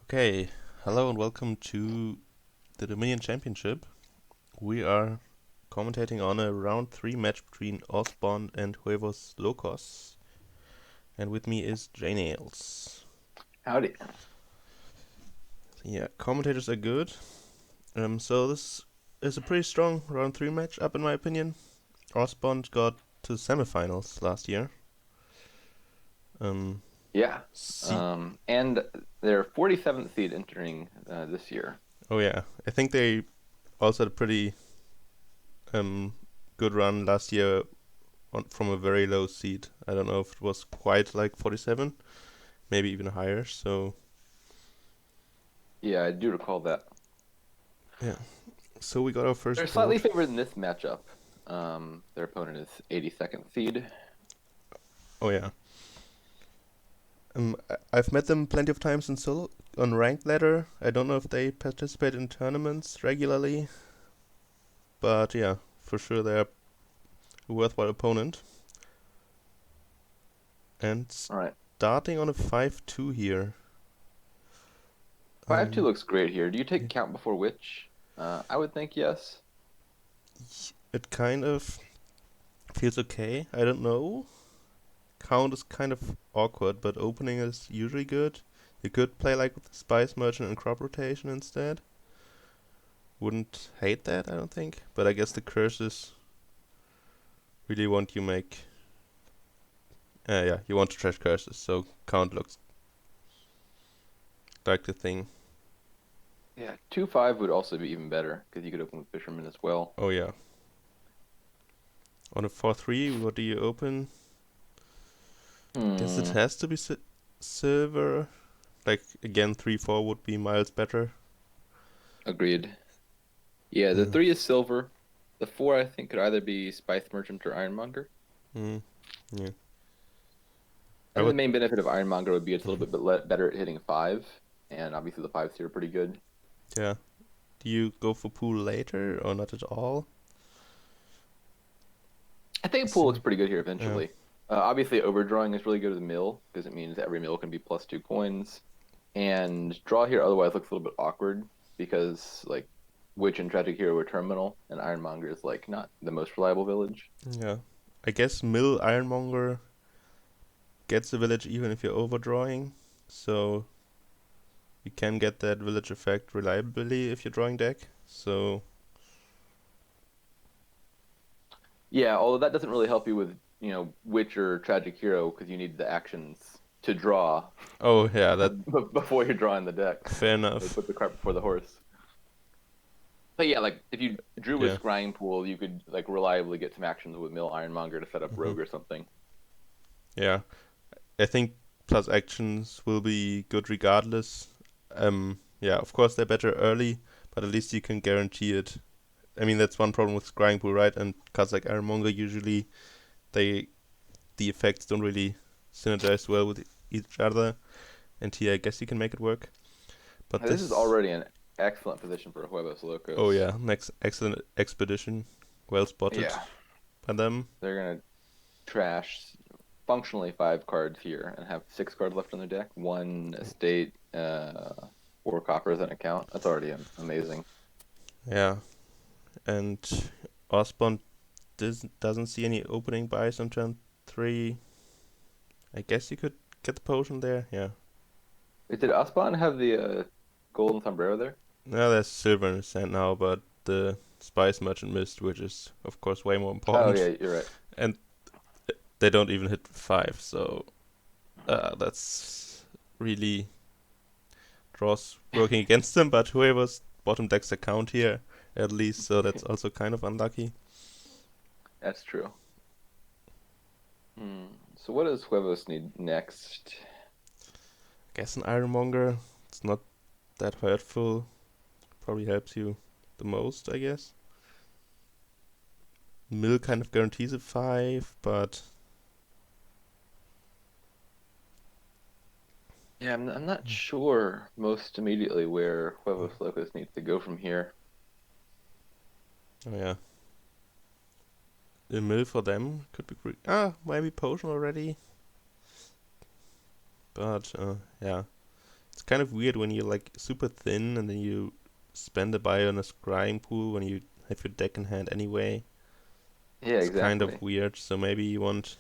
Okay, hello and welcome to the Dominion Championship. We are commentating on a round 3 match between Ospond and Huevos Locos. And with me is JNails. Howdy. Yeah, commentators are good. So this is a pretty strong round 3 match up in my opinion. Ospond got to semifinals last year. Yeah. See, And they're 47th seed entering this year. oh yeah, I think they also had a pretty good run last year from a very low seed. I don't know if it was quite like 47, maybe even higher. So Yeah, I do recall that. yeah, so we got our They're first slightly board. favored in this matchup. Their opponent is 82nd seed. Oh yeah, I've met them plenty of times in solo on ranked ladder. I don't know if they participate in tournaments regularly, but yeah, for sure they're a worthwhile opponent. And All right. starting on a 5-2 here. 5-2 Um, looks great here. Do you yeah, take count before which? I would think yes. it kind of feels okay. I don't know. Count is kind of awkward, but opening is usually good. You could play like with Spice Merchant and Crop Rotation instead. Wouldn't hate that, I don't think. But I guess the curses really want you make. Yeah, you want to trash curses, so count looks like the thing. Yeah, 2-5 would also be even better because you could open with Fisherman as well. Oh yeah. On a 4-3, what do you open? Guess it Hmm. has to be silver. Like again, 3-4 would be miles better. Agreed. Yeah, the Uh, 3 is silver. The 4, I think, could either be Spice Merchant or Ironmonger. mm, yeah. I I think the would. main benefit of Ironmonger would be it's a little bit better at hitting 5, and obviously the 5s here are pretty good. Yeah. Do you go for pool later or not at all? I think pool looks See. pretty good here Yeah. eventually. Obviously, overdrawing is really good with the mill because it means every mill can be plus 2 coins. And draw here otherwise looks a little bit awkward because like Witch and Tragic Hero are terminal, and Ironmonger is like not the most reliable village. Yeah. I guess Mill Ironmonger gets the village even if you're overdrawing, so you can get that village effect reliably if you're drawing deck. So Yeah, although that doesn't really help you with Witch or Tragic Hero because you need the actions to draw oh yeah, that before you're drawing the deck. fair They enough. put the cart before the horse. But yeah, like if you drew a Yeah. scrying pool, you could like reliably get some actions with Mill Ironmonger to set up hmm Rogue or something. Yeah. I think plus actions will be good regardless. Yeah, of course they're better early, but at least you can guarantee it. I mean that's one problem with Scrying Pool, right? And cards like Ironmonger usually they the effects don't really synergize well with each other. And here I guess you can make it work. But This is this, already an excellent position for Huevos oh Locos. yeah, next excellent expedition, well spotted Yeah, by them. they're gonna trash functionally 5 cards here and have 6 cards left on their deck. One estate, 4 coppers an account. That's already amazing. Yeah, and Osborne doesn't see any opening buys on turn 3. I guess you could get the potion there. Yeah. Wait, did Aspan have the golden sombrero there? Now there's silver in his hand now, but the Spice Merchant missed, which is of course way more Oh important. yeah, you're right. And they don't even hit 5, so that's really draws working against them. But whoever's bottom decks account here at least, so that's also kind of unlucky. That's true. Hmm. So what does Huevos need next? Guess an Ironmonger. It's not that hurtful. Probably helps you the most, I guess. Mill kind of guarantees a 5, but Yeah, I'm not sure most immediately where Huevos Locos needs to go from here. oh yeah. A mill for them could be great. Maybe potion already. But yeah, It's kind of weird when you're like super thin and then you spend a buy on a scrying pool when you have your deck in hand anyway. Yeah, It's kind exactly. of weird, so maybe you want...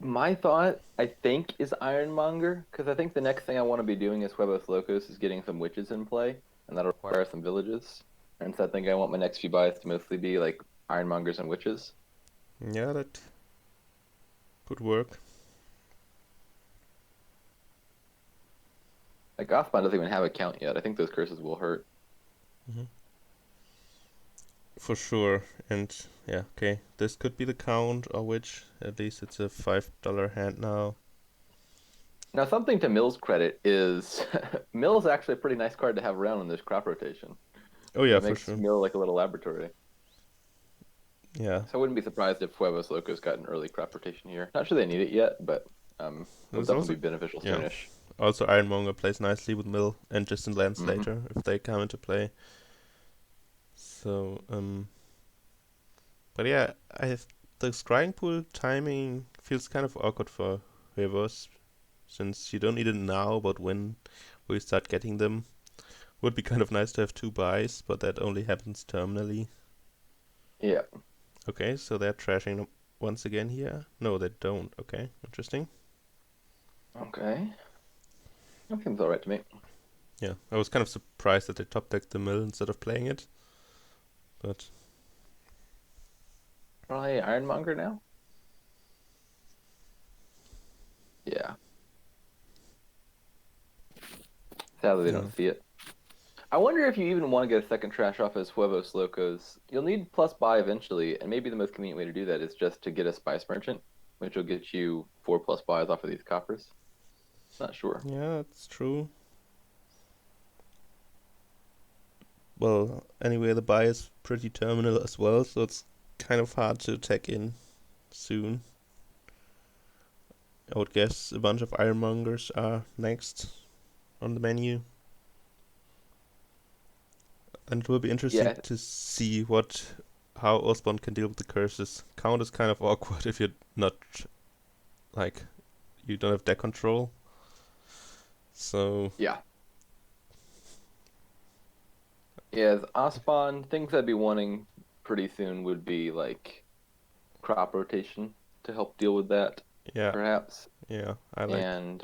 My thought, I think, is Ironmonger, because I think the next thing I want to be doing is Huevos Locos is getting some witches in play, and that'll require some villages. And so I think I want my next few buys to mostly be like Ironmongers and witches. Yeah, that could work. Like ospond doesn't even have a count yet. I think those curses will hurt. Hmm. For sure. And yeah, okay. This could be the count, or which at least it's a $5 hand now. Now, something to Mill's credit is Mill's actually a pretty nice card to have around in this crop rotation. Oh yeah, It for makes sure. Mill like a little laboratory. Yeah. So I wouldn't be surprised if Huevos Locos got an early crop rotation here. Not sure they need it yet, but it'll There's definitely also be beneficial yeah. soonish. Also Ironmonger plays nicely with Mill and Distant Lands Hmm. later if they come into play. So but yeah, the scrying pool timing feels kind of awkward for Huevos, since you don't need it now, but when we start getting them, would be kind of nice to have two buys, but that only happens terminally. Yeah. Okay, so they're trashing them once again here. No, they don't. Okay, interesting. Okay. That seems all right to me. Yeah, I was kind of surprised that they top decked the mill instead of playing it, but Probably Ironmonger now? Yeah. Sadly, they yeah, don't see it. I wonder if you even want to get a second trash off as Huevos Locos. You'll need plus buy eventually, and maybe the most convenient way to do that is just to get a Spice Merchant, which will get you 4 plus buys off of these coppers. Not sure. yeah, that's true. Well, anyway, the buy is pretty terminal as well, so it's kind of hard to tech in soon. I would guess a bunch of Ironmongers are next on the menu. And it will be interesting Yeah, to see how ospond can deal with the curses. Count is kind of awkward if you're not, like, you don't have deck control. So, yeah. Yeah, as ospond, things I'd be wanting pretty soon would be like crop rotation to help deal with that, yeah, perhaps. yeah, And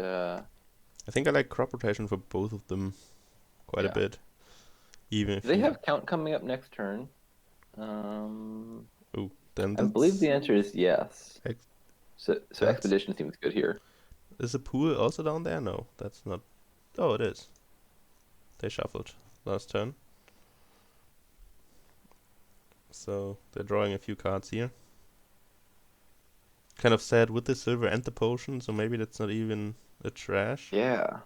I think I like crop rotation for both of them quite a yeah. bit. Even Do if they you, have count coming up next turn? Um, oh, then I believe that's, the answer is yes. ex- So that's, expedition seems good here. is a pool also down there? No, that's not, oh, it is. They shuffled last turn. So, they're drawing a few cards here. Kind of sad with the silver and the potion, so maybe that's not even a trash. Yeah.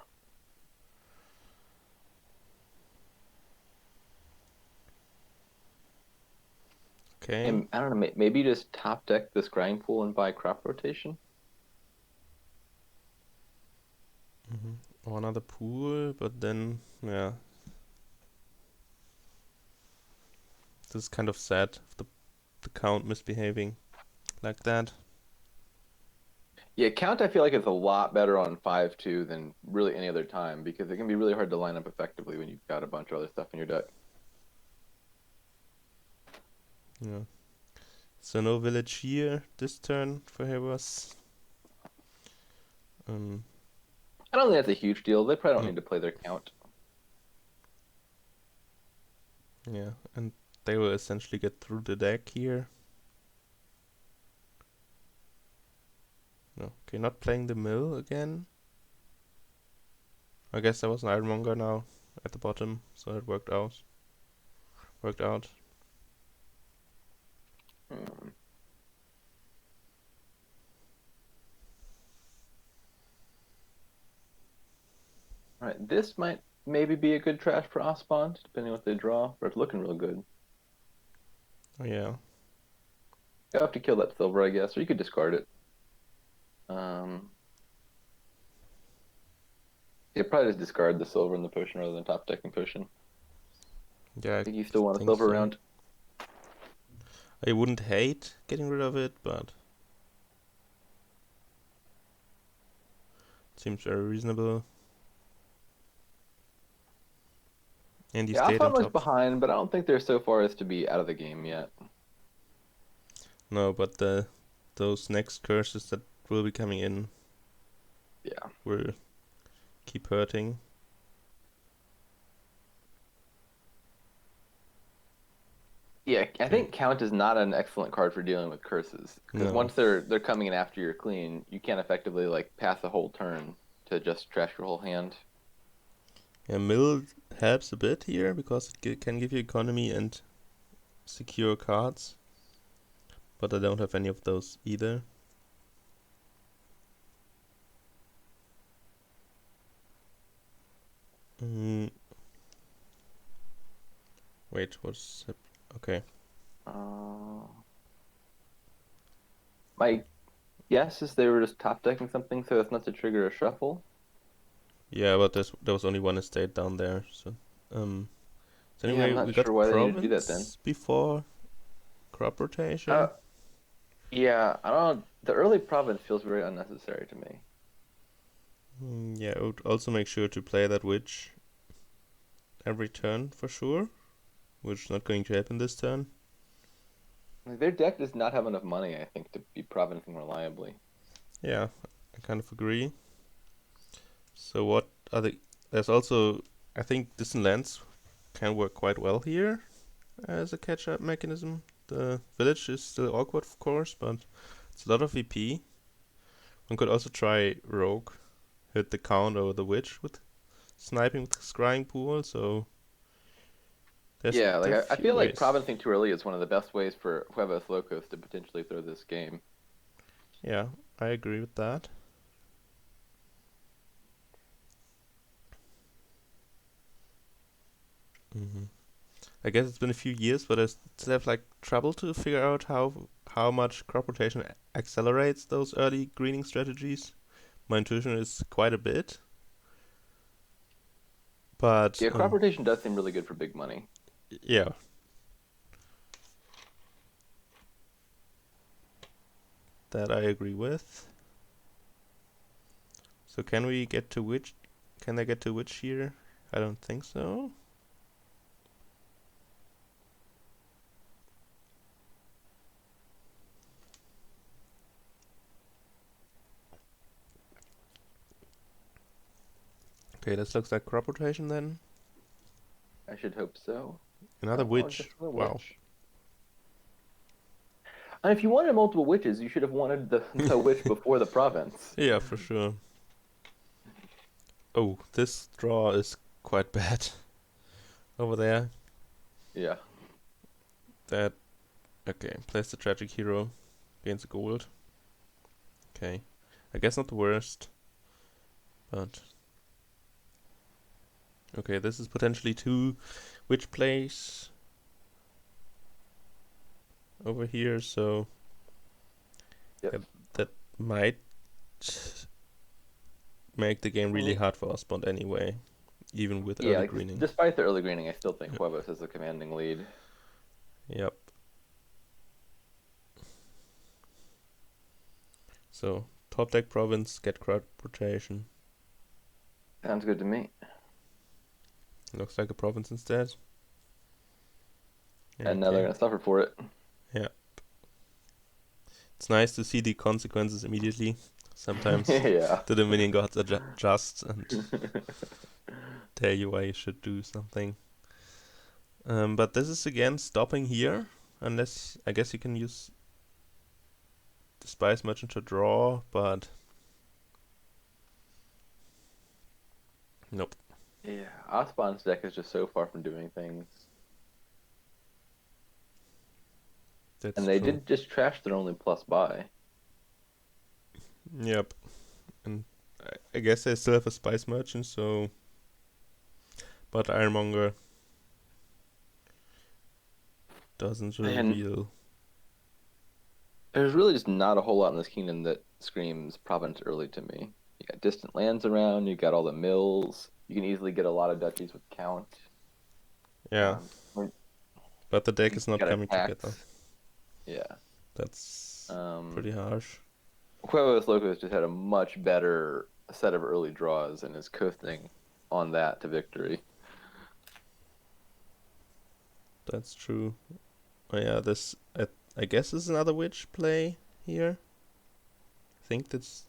Okay. And I don't know, maybe just top deck the scrying pool and buy crop rotation. Or another pool, but then, yeah. This is kind of sad, the count misbehaving like that. Yeah, count I feel like is a lot better on 5-2 than really any other time because it can be really hard to line up effectively when you've got a bunch of other stuff in your deck. Yeah. So no village here this turn for Huevos. Um, I don't think that's a huge deal. They probably don't no, need to play their count. yeah, and they will essentially get through the deck here. No, okay, not playing the mill again. I guess there was an Ironmonger now at the bottom, so it worked out. Worked out. Hmm. All right, this might maybe be a good trash for ospond, depending on what they draw, but it's looking real good. Oh yeah. You have to kill that silver, I guess, or you could discard it. Um, you probably just discard the silver and the potion rather than top decking potion. Yeah, I I think you still want a think silver so. round. I wouldn't hate getting rid of it, but Seems very reasonable. And he Yeah, stayed on ospond looks top. behind, but I don't think they're so far as to be out of the game yet. No, but those next curses that will be coming in Yeah. will keep hurting. Yeah, I Okay. think Count is not an excellent card for dealing with curses because No. once they're coming in after you're clean, you can't effectively like pass a whole turn to just trash your whole hand. Yeah, mill helps a bit here because it can give you economy and secure cards. But I don't have any of those either. Mm, wait, what's... Okay. Uh, my guess is they were just top decking something so as not to trigger a shuffle. Yeah, but there was only one estate down there. Um, so Yeah, I'm anyway, not we got sure why they need to do that then. province before crop Uh, rotation. yeah, I don't. The early province feels very unnecessary to me. Yeah, I would also make sure to play that witch every turn for sure, which is not going to happen this turn. Like, their deck does not have enough money, I think, to be provincing reliably. Yeah, I kind of agree. So what are the... There's also... I think distant lands can work quite well here as a catch-up mechanism. The village is still awkward, of course, but it's a lot of VP. One could also try rogue, hit the count or the witch with sniping with scrying pool, so Yeah, there like are a I few feel like ways. provincing too early is one of the best ways for Huevos Locos to potentially throw this game. Yeah, I agree with that. hmm I guess it's been a few years, but I still have like trouble to figure out how much crop rotation accelerates those early greening strategies. My intuition is quite a bit, but Yeah, crop rotation does seem really good for big money. yeah, that I agree with. So can we get to witch? Can they get to witch here? I don't think so. Okay, this looks like crop rotation then. I should hope so. Another Oh, witch. just a Wow. witch. And if you wanted multiple witches, you should have wanted the witch before the province. Yeah, for sure. Oh, this draw is quite bad over there. Yeah. That okay. Place the tragic hero, gains a gold. Okay, I guess not the worst, but okay. This is potentially two witch plays over here, so Yep. yeah, that might make the game really Mm, hard for Ospond anyway, even with yeah, early like greening. despite the early greening, I still think Yep. Huevos has a commanding lead. Yep. So top deck province, get crowd rotation. Sounds good to me. Looks like a province instead. Yeah, And now they're okay. gonna suffer for it. Yeah. It's nice to see the consequences immediately. Sometimes Yeah. the Dominion gods adjust and tell you why you should do something. But this is again stopping here, unless I guess you can use the Spice Merchant to draw, but nope. Yeah. Ospond's deck is just so far from doing things. That's And they true. did just trash their only plus buy. Yep. And I guess I still have a Spice Merchant, so. But Ironmonger doesn't And reveal. there's really just not a whole lot in this kingdom that screams province early to me. You got distant lands around, you got all the mills. You can easily get a lot of duchies with count. Yeah. Or But the deck you is not got a coming together. tax. Yeah. That's Um, pretty harsh. Huevos Locos just had a much better set of early draws and is coasting on that to victory. That's true. Oh yeah, this I guess is another witch play here. I think that's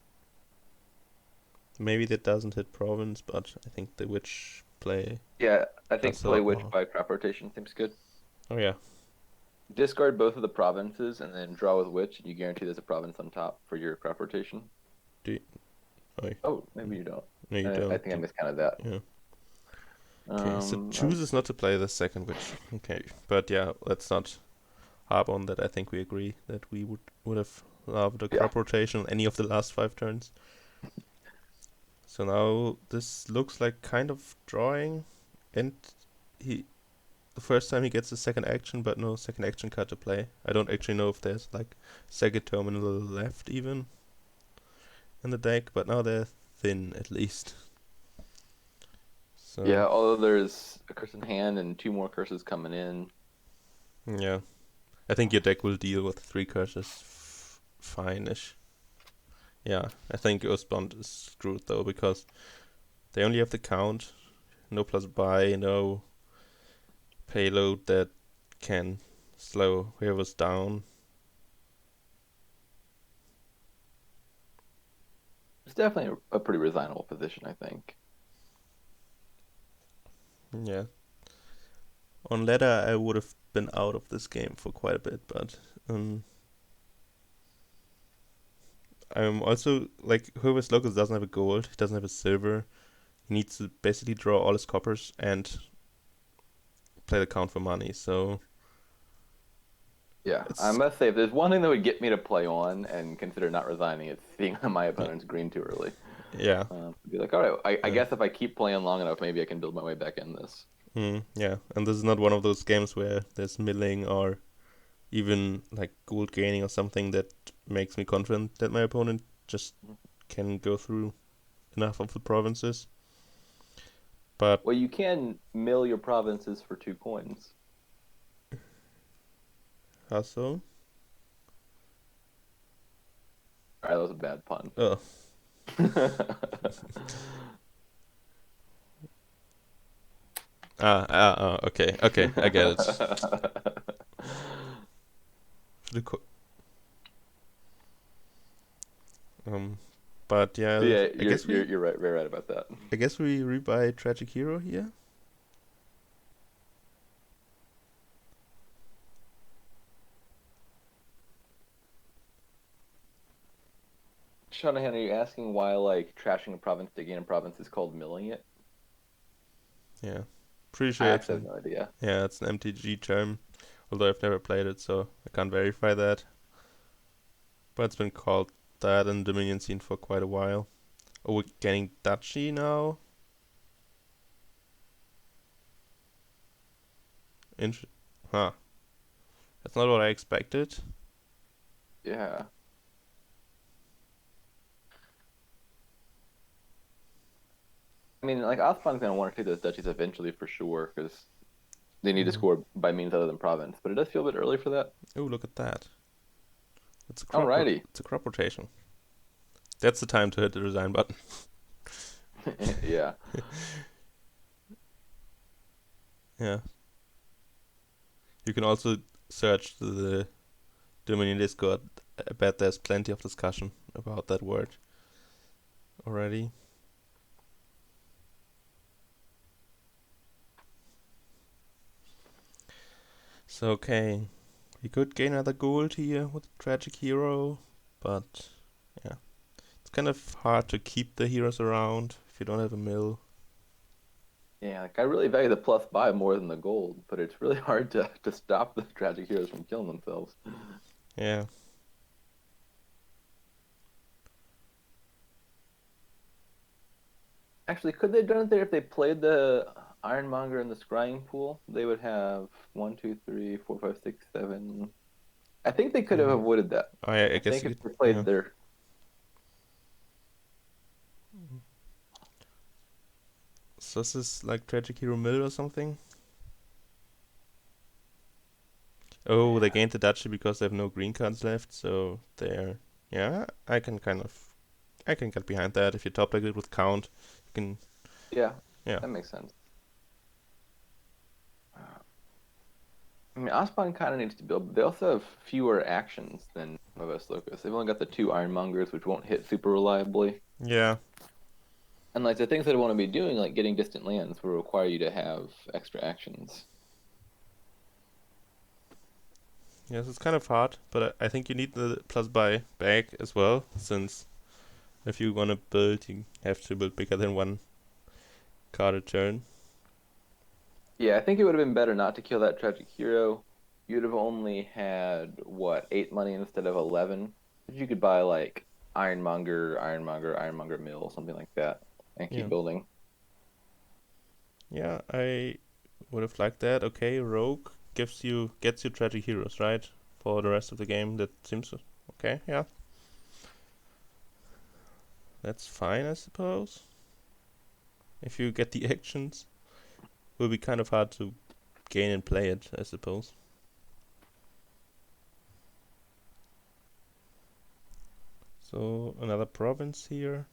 maybe that doesn't hit province, but I think the witch play Yeah, I does think a play lot witch more. by crop rotation seems good. Oh yeah. Discard both of the provinces and then draw with witch, and you guarantee there's a province on top for your crop rotation. Do you, oh, Oh, maybe you don't. no, you I don't. think I miscounted that. Yeah. Okay, so Let's chooses see. not to play the second witch. Okay, but yeah, let's not harp on that. I think we agree that we would have loved a Yeah. crop rotation on any of the last 5 turns. So now this looks like kind of drawing, and he the first time he gets a second action, but no second action card to play. I don't actually know if there's like second terminal left even in the deck, but now they're thin at least. Yeah, So although there's a curse in hand and two more curses coming in. yeah, I think your deck will deal with 3 curses fine-ish. Yeah, I think ospond is screwed though because they only have the count, no plus buy, no payload that can slow Huevos down. It's definitely a pretty resignable position, I think. Yeah, on ladder I would have been out of this game for quite a bit, but I'm also like Huevos Locos doesn't have a gold, he doesn't have a silver. He needs to basically draw all his coppers and play the count for money. So Yeah, I it's must say, if there's one thing that would get me to play on and consider not resigning, it's seeing my yeah, opponent's green too early. yeah, Be like, all right, I yeah. guess if I keep playing long enough, maybe I can build my way back in this. Yeah, and this is not one of those games where there's milling or even like gold gaining or something that makes me confident that my opponent just can go through enough of the provinces. But Well, you can mill your provinces for 2 coins. how so? All right, that was a bad pun. Oh, okay, okay, I get it. The um, but yeah, Yeah, I you're guess you're we, you're right, very right about that. I guess we rebuy Tragic Hero here. Shanahan, are you asking why like trashing a province to gain a province is called milling it? Yeah, pretty I sure it's actually have an no idea. yeah, it's an MTG term. Although I've never played it, so I can't verify that. But it's been called that in the Dominion scene for quite a while. Oh, we're getting Duchy now. Int- huh. That's not what I expected. Yeah. I mean, like Ospond's gonna want to take those duchies eventually for sure, because they need to Mm. score by means other than province. But it does feel a bit early for that. Oh, look at that. Alrighty. It's a crop rotation. That's the time to hit the resign button. Yeah. Yeah. You can also search the Dominion Discord. I bet there's plenty of discussion about that word already. So okay, we could gain another gold here with Tragic Hero, but yeah, it's kind of hard to keep the heroes around if you don't have a mill. Yeah, like I really value the plus buy more than the gold, but it's really hard to stop the tragic heroes from killing themselves. Yeah, Actually, could they have done it there if they played the Ironmonger in the scrying pool? They would have 1, 2, 3, 4, 5, 6, 7. I think they could have mm. avoided that. I I guess think you if could. they Yeah. played their So this is like Tragic Hero mill or something. Oh, they gained the duchy because they have no green cards left, so they're yeah. I can kind of I can get behind that. If you top deck it with count, you can. Yeah, Yeah. that makes sense. I mean, ospond kind of needs to build. But they also have fewer actions than Huevos Locos. They've only got the 2 Ironmongers, which won't hit super reliably. Yeah. And like the things that I want to be doing, like getting distant lands, will require you to have extra actions. Yes, it's kind of hard, but I think you need the plus buy back as well, since if you want to build, you have to build bigger than one card a turn. Yeah, I think it would have been better not to kill that tragic hero. You'd have only had what, 8 money instead of 11. But you could buy like Ironmonger Mill, something like that, and keep Yeah. building. Yeah, I would have liked that. Okay, Rogue gets you tragic heroes, right? For the rest of the game. That seems okay, yeah. That's fine, I suppose. If you get the actions, will be kind of hard to gain and play it, I suppose. So another province here.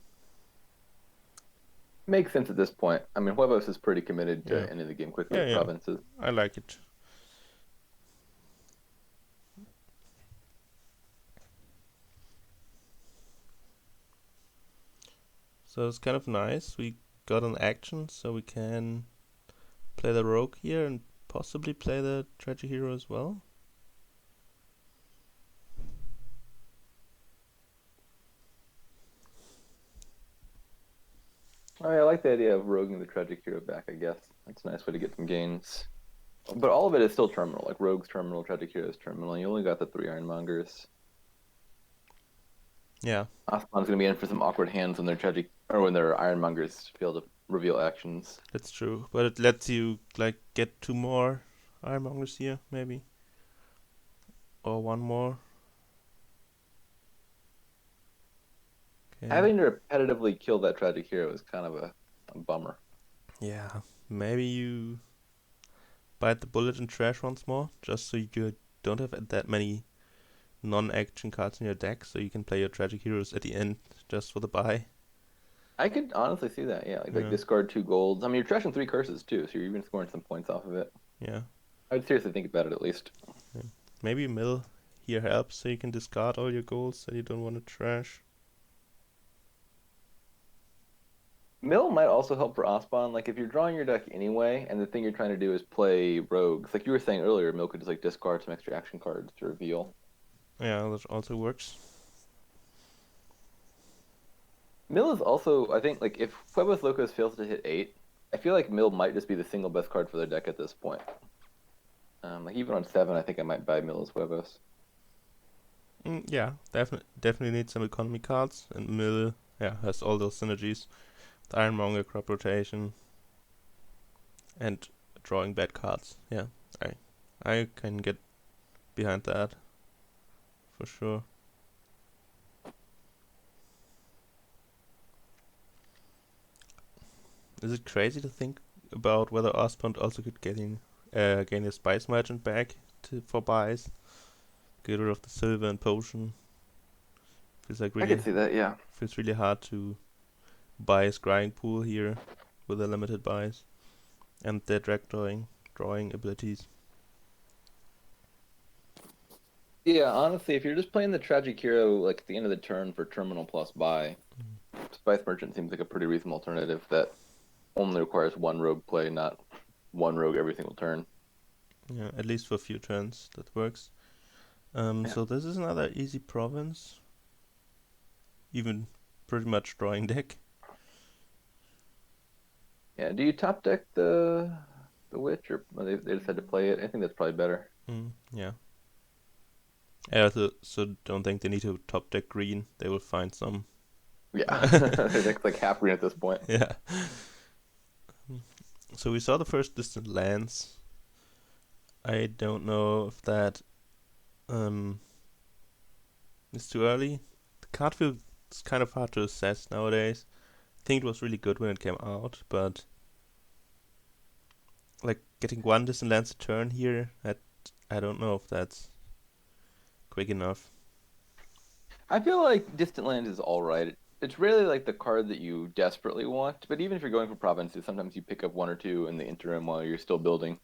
Makes sense at this point. I mean, Huevos is pretty committed Yeah. to ending the game quickly Yeah, with yeah. provinces. I like it. So it's kind of nice. We got an action, so we can play the rogue here and possibly play the tragic hero as well. I like the idea of roguing the tragic hero back, I guess. That's a nice way to get some gains. But all of it is still terminal. Like Rogue's terminal, Tragic Hero's terminal. You only got the 3 Ironmongers. Yeah, Ospond's gonna be in for some awkward hands when their tragic or when their Ironmongers fail to reveal actions. that's true. But it lets you like get 2 more Ironmongers here, maybe, or 1 more. Okay. Having to repetitively kill that Tragic Hero is kind of a bummer. Yeah, maybe you bite the bullet and trash once more, just so you don't have that many non-action cards in your deck, so you can play your tragic heroes at the end just for the buy. I could honestly see that, yeah. Like Yeah, discard 2 golds. I mean, you're trashing 3 curses too, so you're even scoring some points off of it. yeah, I'd seriously think about it at least. yeah. Maybe mill here helps, so you can discard all your golds that you don't want to trash. Mill might also help for Ospon. Like if you're drawing your deck anyway, and the thing you're trying to do is play rogues, like you were saying earlier, Mill could just like discard some extra action cards to reveal. Yeah, that also works. Mill is also, I think, like if Huevos Locos fails to hit 8, I feel like Mill might just be the single best card for their deck at this point. Like even on 7, I think I might buy Mill as Huevos. Yeah, definitely need some economy cards, and mill, yeah, has all those synergies. The Ironmonger, crop rotation, and drawing bad cards. Yeah, I can get behind that for sure. Is it crazy to think about whether Ospond also could gain a spice merchant back for buys? Get rid of the silver and potion. Feels like I could really see that, yeah. feels really hard to buy a scrying pool here with the limited buys and their drawing abilities. Yeah, honestly, if you're just playing the Tragic Hero like at the end of the turn for terminal plus buy, Spice Merchant seems like a pretty reasonable alternative that only requires one rogue play, not one rogue every single turn. Yeah, at least for a few turns that works. Yeah. So this is another easy province. Even pretty much drawing deck. Yeah, do you top deck the witch or they just had to play it? I think that's probably better. Yeah. I also so don't think they need to top deck green. They will find some. Yeah, their deck's like half green at this point. Yeah. So we saw the first distant lands. I don't know if that is too early. The card field is kind of hard to assess nowadays. I think it was really good when it came out, but like getting one distant lands a turn here, I don't know if that's quick enough. I feel like Distant Land is all right. it's really like the card that you desperately want. But even if you're going for provinces, sometimes you pick up one or two in the interim while you're still building.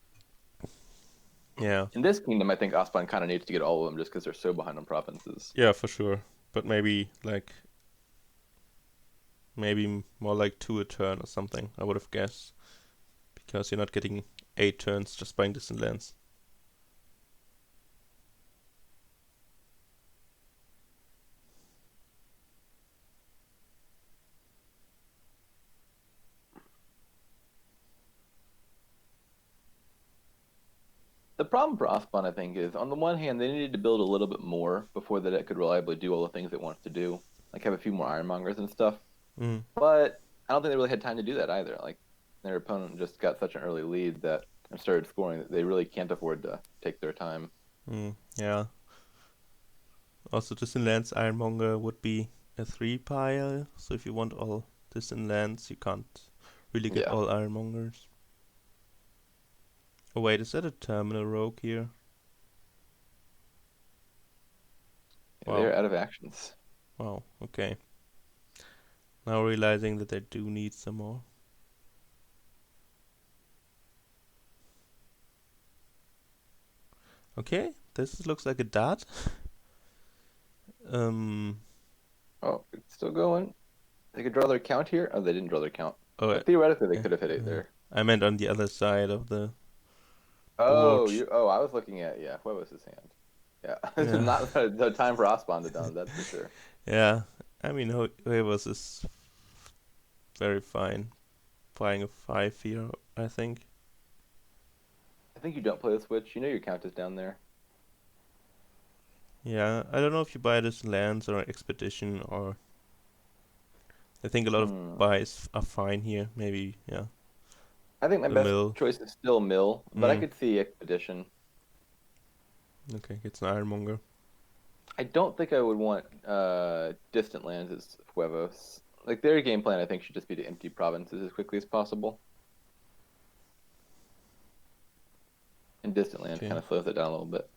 Yeah. In this kingdom, I think ospond kind of needs to get all of them just because they're so behind on provinces. Yeah, for sure. But maybe more like 2 a turn or something, I would have guessed. Because you're not getting 8 turns just buying distant lands. The problem for ospond, I think, is on the one hand, they needed to build a little bit more before the deck could reliably do all the things it wants to do, like have a few more ironmongers and stuff. Mm. But I don't think they really had time to do that either. Like their opponent just got such an early lead that and started scoring that they really can't afford to take their time. Yeah. Also, distant lands Ironmonger would be a 3 pile, so if you want all distant lands, you can't really get Yeah, all Ironmongers. Oh wait, is that a terminal rogue here? Wow, they're out of actions. wow, okay. Now realizing that I do need some more. Okay, this looks like a dot. Um, Oh, it's still going. They could draw their count here. Oh, they didn't draw their count. oh, But theoretically, they yeah, could have hit it yeah. there. I meant on the other side of the board. Oh, you. Oh, I was looking at Huevos' hand. Yeah, this is Yeah, not the time for ospond to done. That's for sure. yeah. I mean, Huevos is very fine. Buying a 5 here, I think. I think you don't play the switch. You know your count is down there. Yeah, I don't know if you buy this lands or expedition or I think a lot of Hmm. buys are fine here. Maybe, yeah, I think my the best mill. choice is still mill, but I Mm, could see expedition. okay, it's an ironmonger. I don't think I would want distant lands as Huevos. Like their game plan, I think should just be to empty provinces as quickly as possible, and distant lands Okay, kind of slows it down a little bit.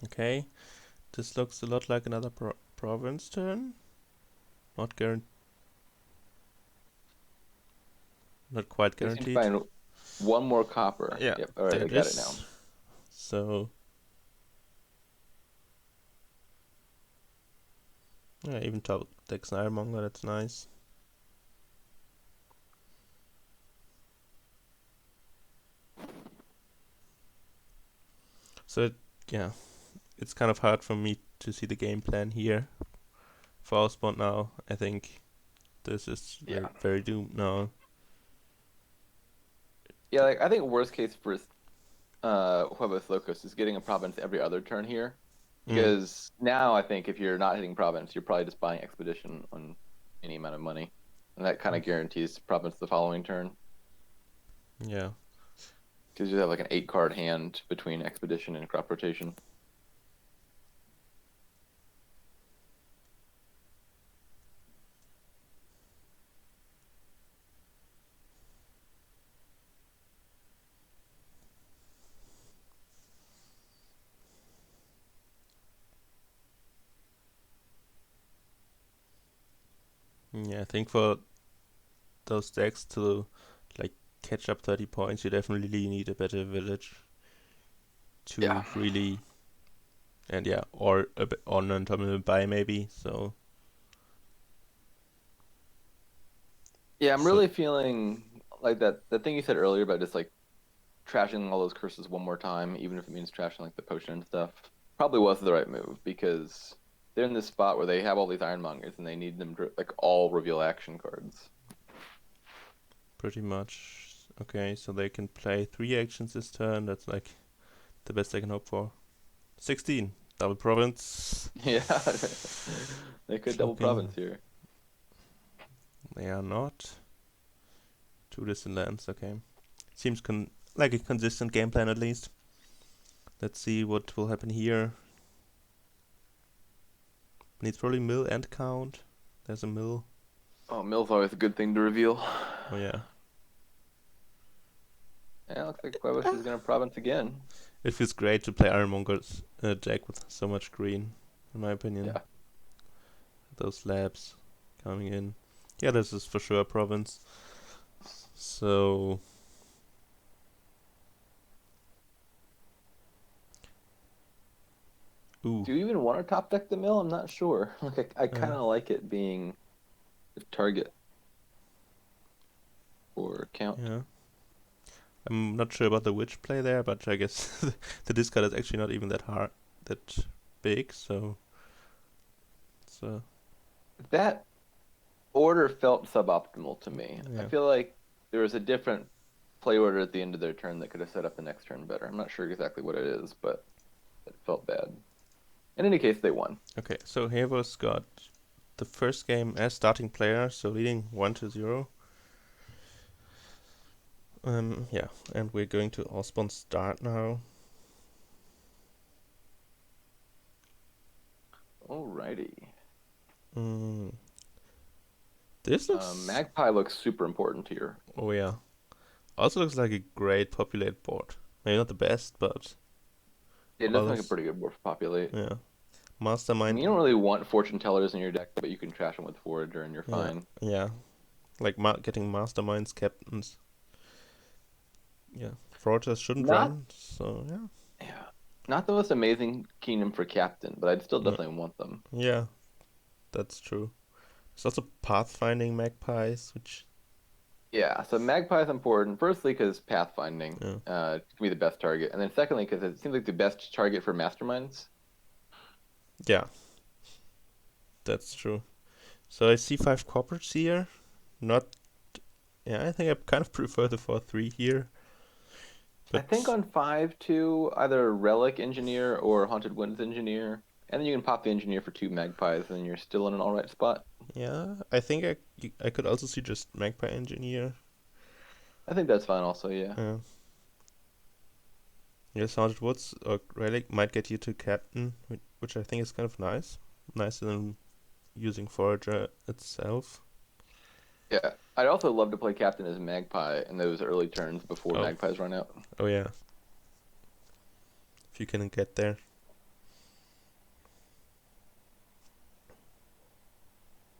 okay. This looks a lot like another province turn. Not guaranteed, not quite They seem to guaranteed. find one more copper. Yeah, Yep. All right, there I it got it now. is. So, yeah, even top decks an ironmonger. That's nice. So, yeah, it's kind of hard for me to see the game plan here for Ospond now. I think this is Yeah. very doomed now. Yeah, like I think worst case for Huevos Locos is getting a province every other turn here. Mm, Because now I think if you're not hitting province, you're probably just buying expedition on any amount of money. And that kind of guarantees province the following turn. yeah. Because you have like an 8 card hand between expedition and crop rotation. Yeah, I think for those decks to like catch up 30 points, you definitely need a better village Yeah. to really, and yeah, or a bit on non-terminal buy maybe. So, Yeah, I'm so really feeling like that the thing you said earlier about just like trashing all those curses one more time, even if it means trashing like the potion and stuff, probably was the right move because they're in this spot where they have all these ironmongers and they need them to like all reveal action cards. pretty much okay. So they can play 3 actions this turn. That's like the best I can hope for. 16 double province. Yeah, they could double Shocking. province here. They are not. 2 distant lands. Okay, seems like a consistent game plan at least. Let's see what will happen here. Needs probably mill and count. There's a mill. Oh, mill's always a good thing to reveal. Oh yeah. Yeah, looks like Huevos is going to province again. It feels great to play Ironmonger's deck with so much green, in my opinion. Yeah. Those labs coming in. Yeah, this is for sure a province. So ooh, Do you even want to top deck the mill? I'm not sure. Like I kind uh, of like it being the target for count. yeah. I'm not sure about the witch play there, but I guess the discard is actually not even that big. So it's That order felt suboptimal to me. I yeah. feel like there was a different play order at the end of their turn that could have set up the next turn better. I'm not sure exactly what it is, but it felt bad. In any case, they won. Okay, so Huevos got the first game as starting player, so leading 1-0. Yeah, and we're going to ospond start now. Alrighty. Mm, this looks. Magpie looks super important here. Oh yeah. Also looks like a great populate board. Maybe not the best, but It does make a others. pretty good board for populate. Yeah. I mean, Mastermind. you don't really want fortune tellers in your deck, but you can trash them with forager and you're Yeah. fine. Yeah. Like getting masterminds, captains. Yeah. Forters shouldn't Not run, so yeah. Yeah. Not the most amazing kingdom for captain, but I'd still No. definitely want them. Yeah, that's true. There's also pathfinding magpies, which Yeah, so Magpie is important. Firstly, because pathfinding yeah. can be the best target, and then secondly, because it seems like the best target for masterminds. Yeah, that's true. So I see 5 corporates here. Not yeah, I think I kind of prefer the 4-3 here. I think But on 5-2, either Relic Engineer or Haunted Winds Engineer, and then you can pop the Engineer for 2 Magpies, and you're still in an alright spot. yeah, I think I could also see just magpie engineer. I think that's fine also, yeah. Yeah. Yes, Haunted Woods or Relic might get you to captain, which I think is kind of nice. Nicer than using Forager itself. Yeah, I'd also love to play Captain as Magpie in those early turns before Oh, Magpies run out. oh yeah. If you can get there.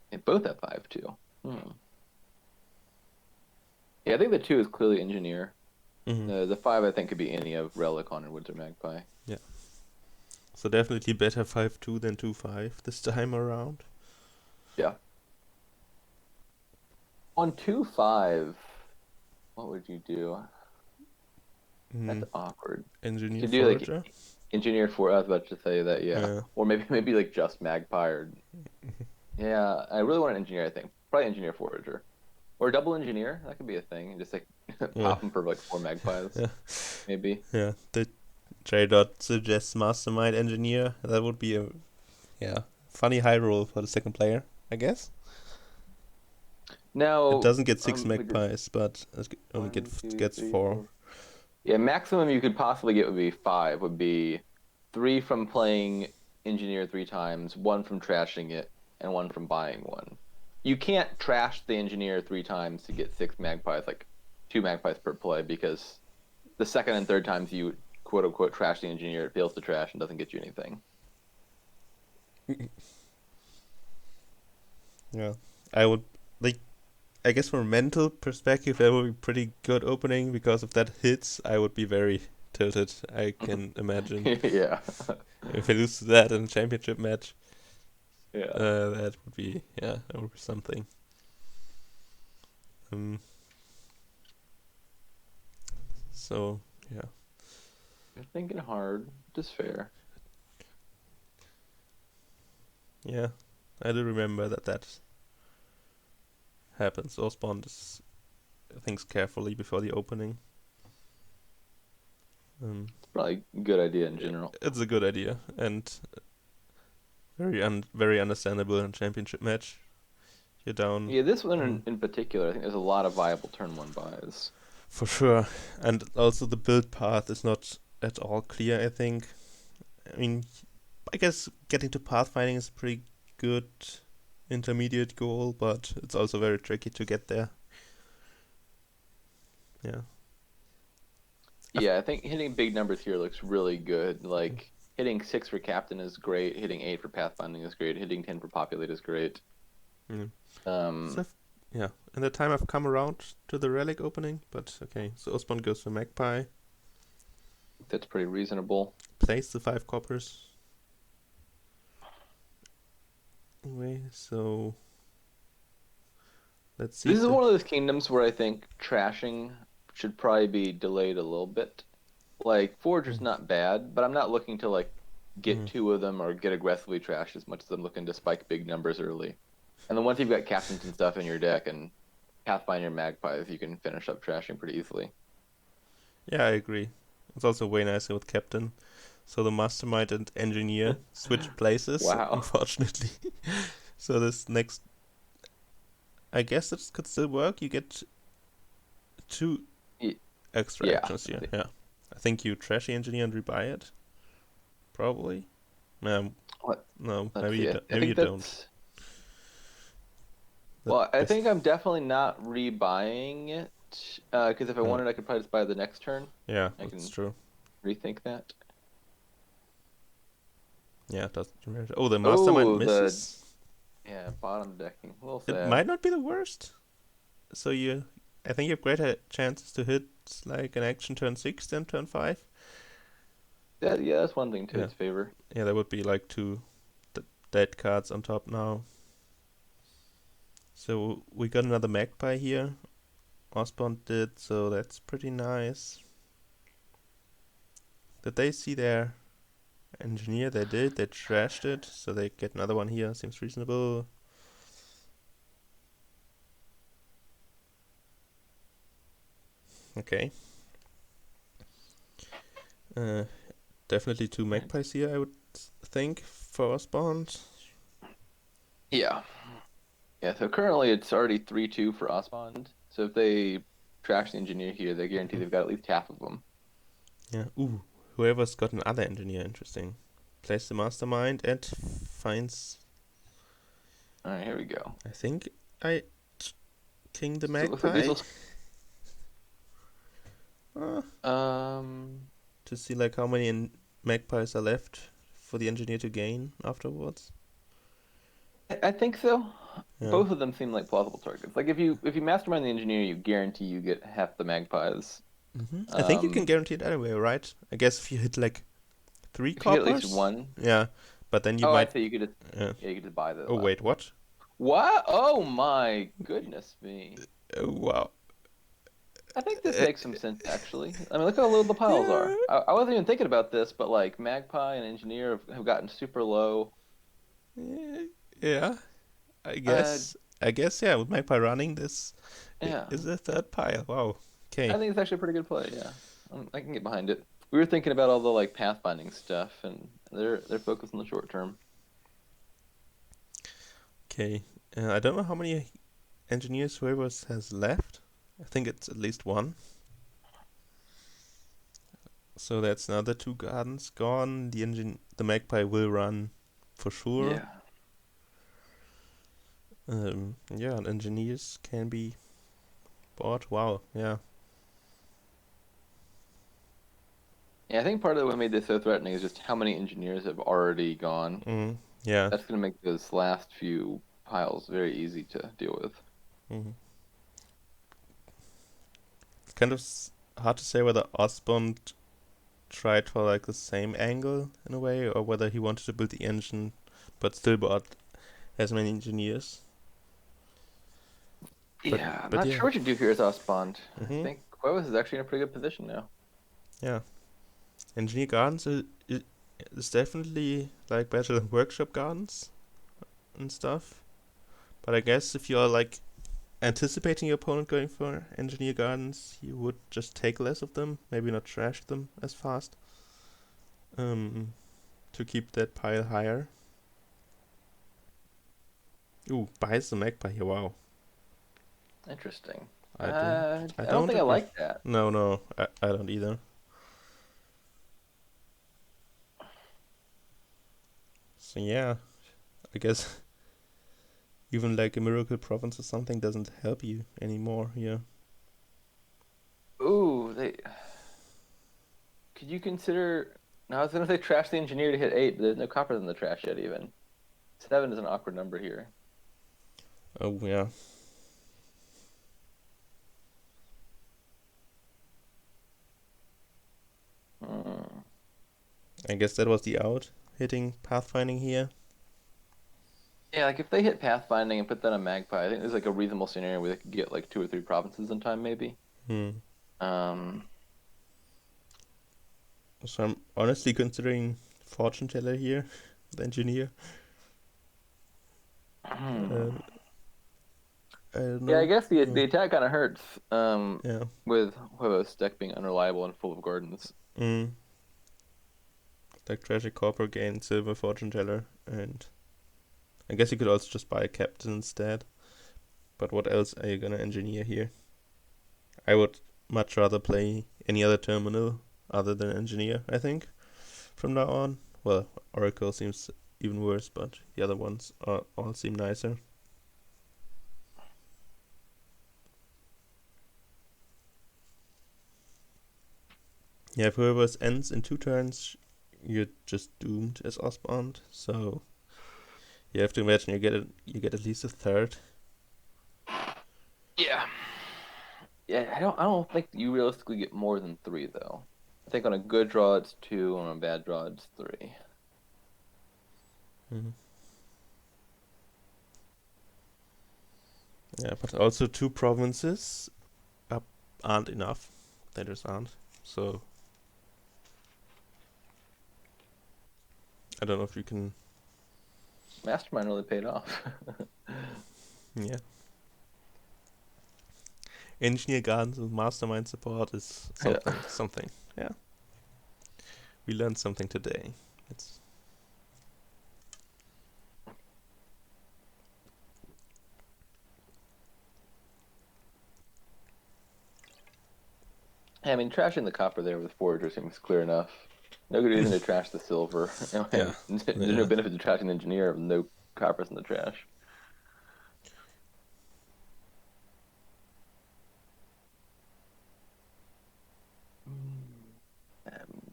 They both at 5-2. Yeah, I think the 2 is clearly Engineer. Mm-hmm. The 5 I think could be any of Relic, Haunted Woods, or Magpie. Yeah. So definitely better 5-2 than 2-5 this time around. Yeah. On 2-5, what would you do? That's awkward. Engineer To do like Forager? Engineer for, I was about to say that, yeah. Yeah. Or maybe like just Magpie or yeah, I really want an Engineer, I think. Probably Engineer Forager. Or double Engineer, that could be a thing. Just like Yeah. pop them for like 4 Magpies, Yeah. maybe. Yeah. The J. Suggests Mastermind Engineer. That would be a funny high roll for the second player, I guess. Now, It doesn't get 6 like magpies, but it only 1, 2, gets 3, 4. 4. Yeah, maximum you could possibly get would be 5. Would be 3 from playing Engineer 3 times, 1 from trashing it, and 1 from buying 1. You can't trash the Engineer 3 times to get 6 Magpies, like 2 Magpies per play, because the second and third times you quote unquote trash the Engineer, it fails to trash and doesn't get you anything. Yeah. I would like I guess from a mental perspective that would be pretty good opening, because if that hits I would be very tilted, I can imagine. Yeah. If I lose to that in a championship match, Yeah. that would be something. So yeah. You're thinking hard, just fair. Yeah. I do remember that happens. Ospond thinks carefully before the opening. It's probably a good idea in general. It's a good idea and very understandable in a championship match. You're down. Yeah, this one in particular, I think there's a lot of viable turn 1 buys. For sure, and also the build path is not at all clear, I think. I mean, I guess getting to pathfinding is a pretty good intermediate goal, but it's also very tricky to get there. Yeah. Yeah, I think hitting big numbers here looks really good. Like hitting 6 for captain is great. Hitting 8 for pathfinding is great. Hitting 10 for populate is great. Mm. So Um, yeah, in the time I've come around to the relic opening, but okay. So ospond goes for magpie, that's pretty reasonable. plays the 5 coppers. Anyway, so let's see This is the. one of those kingdoms where I think trashing should probably be delayed a little bit. Like Forge is Mm, not bad, but I'm not looking to like get mm, 2 of them or get aggressively trashed as much as I'm looking to spike big numbers early. And then once you've got captains and stuff in your deck and Pathfinder Magpies, you can finish up trashing pretty easily. yeah, I agree. It's also way nicer with captain. So the mastermind and engineer switch places, Wow. unfortunately. So this next, I guess this could still work. You get 2 Y- extra Yeah. actions here. Yeah, I think you trash the engineer and rebuy it. Probably. What? No, Let's maybe you see. don't. I Maybe you think don't. that's The well. I best. think I'm definitely not rebuying it because if I Uh, wanted, I could probably just buy it the next turn. yeah, I that's can true. rethink that. Yeah, it doesn't matter. Oh, the mastermind Oh, the misses. yeah bottom decking. A little It sad. might not be the worst. So I think you have greater chances to hit like an action turn 6 than turn 5. Yeah, that's one thing to Yeah, its favor. yeah, there would be like 2 dead cards on top now. So we got another magpie here. Ospond did, so that's pretty nice. Did they see their engineer? They did. They trashed it, so they get another one here. Seems reasonable. Okay. Uh, Definitely 2 magpies here, I would think, for Ospond. Yeah. Yeah, so currently it's already 3-2 for Ospond. So if they trash the engineer here, they guarantee Mhm. they've got at least half of them. Yeah. Ooh, whoever's got another engineer, interesting. Plays the mastermind and finds. All right, here we go. I think I king the So it looks like these magpie. will. Uh, Um, to see like how many magpies are left for the engineer to gain afterwards. I think so. Yeah. Both of them seem like plausible targets. Like if you mastermind the engineer, you guarantee you get half the magpies. I think you can Um, guarantee it anyway, right? I guess if you hit like 3 if you get at least coppers. one. Yeah, but then you Oh, I might. see. You could just Uh, yeah, you could just buy the oh last wait, one. what? What? Oh my goodness me. Oh wow. I think this Uh, makes some sense actually. I mean, look how low the piles yeah. are. I wasn't even thinking about this, but like Magpie and Engineer have gotten super low. Yeah. Yeah. I Uh, guess. I guess yeah. With magpie running, this yeah. is a third pile. Wow. Okay. I think it's actually a pretty good play. Yeah, I can get behind it. We were thinking about all the like pathfinding stuff, and they're focused on the short term. Okay. I don't know how many engineers Huevos has left. I think it's at least one. So that's another 2 gardens gone. The magpie will run for sure. Yeah. Yeah, and engineers can be bought. Wow. Yeah. Yeah, I think part of what made this so threatening is just how many engineers have already gone. Mm, yeah. That's going to make those last few piles very easy to deal with. Mm. It's kind of hard to say whether Osbond tried for like the same angle in a way, or whether he wanted to build the engine, but still bought as many engineers. But Yeah, I'm but not yeah. sure what you do here as Ospond. I Mhm. think Huevos is actually in a pretty good position now. Yeah. Engineer gardens is definitely like better than workshop gardens and stuff. But I guess if you're like anticipating your opponent going for engineer gardens, you would just take less of them, maybe not trash them as fast. Um, to keep that pile higher. Ooh, buys the magpie here. Wow, Interesting. I don't, I I don't don't think I agree. like that. No, no, I don't either. So yeah, I guess even like a miracle province or something doesn't help you anymore here. Ooh, they. Could you consider? No, I was gonna say trash the engineer to hit 8, but there's no coppers in the trash yet. Even 7 is an awkward number here. Oh yeah. Hmm. I guess that was the out. Hitting pathfinding here. Yeah, like if they hit pathfinding and put that on Magpie, I think there's like a reasonable scenario where they could get like 2 or 3 provinces in time, maybe. Hmm. Um, So I'm honestly considering fortune teller here, the engineer. Uh, I don't yeah, I know. guess the attack kind of hurts. Yeah. With Huevos deck being unreliable and full of gardens. Mm. Like treasure copper gain silver fortune teller, and I guess you could also just buy a captain instead. But what else are you gonna engineer here? I would much rather play any other terminal other than engineer, I think, from now on. Well, Oracle seems even worse, but the other ones all seem nicer. Yeah, if Huevos ends in 2 turns, you're just doomed as ospond. So you have to imagine you get at least a third. Yeah. Yeah, I don't think you realistically get more than 3 though. I think on a good draw it's 2, on a bad draw it's 3. Mhm. Yeah, but also 2 provinces up aren't enough. They just aren't. So I don't know if you can. Mastermind really paid off. Yeah, engineer gardens with mastermind support is Yeah. something. Something. Yeah, we learned something today. It's I mean, trashing the copper there with Forager seems clear enough. No good reason to trash the silver. yeah, And there's no yeah, benefit to trashing the engineer if no coppers in the trash.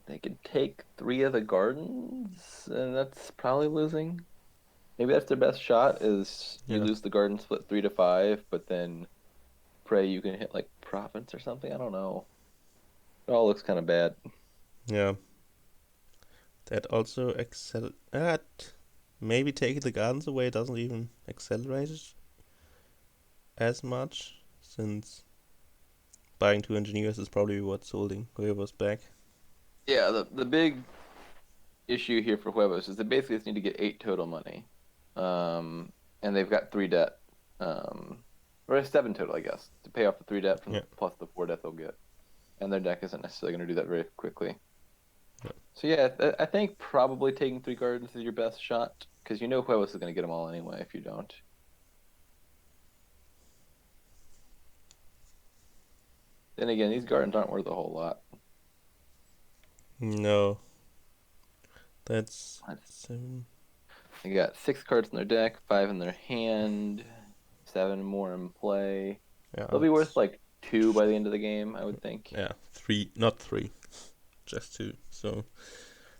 They could take 3 of the gardens, and that's probably losing. Maybe that's their best shot is you yeah, lose the garden split 3 to 5, but then pray you can hit like province or something. I don't know. It all looks kind of bad. yeah. That also maybe taking the gardens away doesn't even accelerate it as much, since buying 2 engineers is probably what's holding Huevos back. Yeah, the big issue here for Huevos is they basically just need to get 8 total money. And they've got 3 debt. Or 7 total, I guess, to pay off the 3 debt from Yeah, plus the 4 debt they'll get. And their deck isn't necessarily going to do that very quickly. yeah, So yeah, I think probably taking 3 gardens is your best shot because you know Huevos is going to get them all anyway if you don't. Then again, these gardens aren't worth a whole lot. no, that's Let's 7. They got 6 cards in their deck, 5 in their hand, 7 more in play. Yeah, They'll be worth like 2 by the end of the game, I would think. yeah, 3, not 3, just 2. So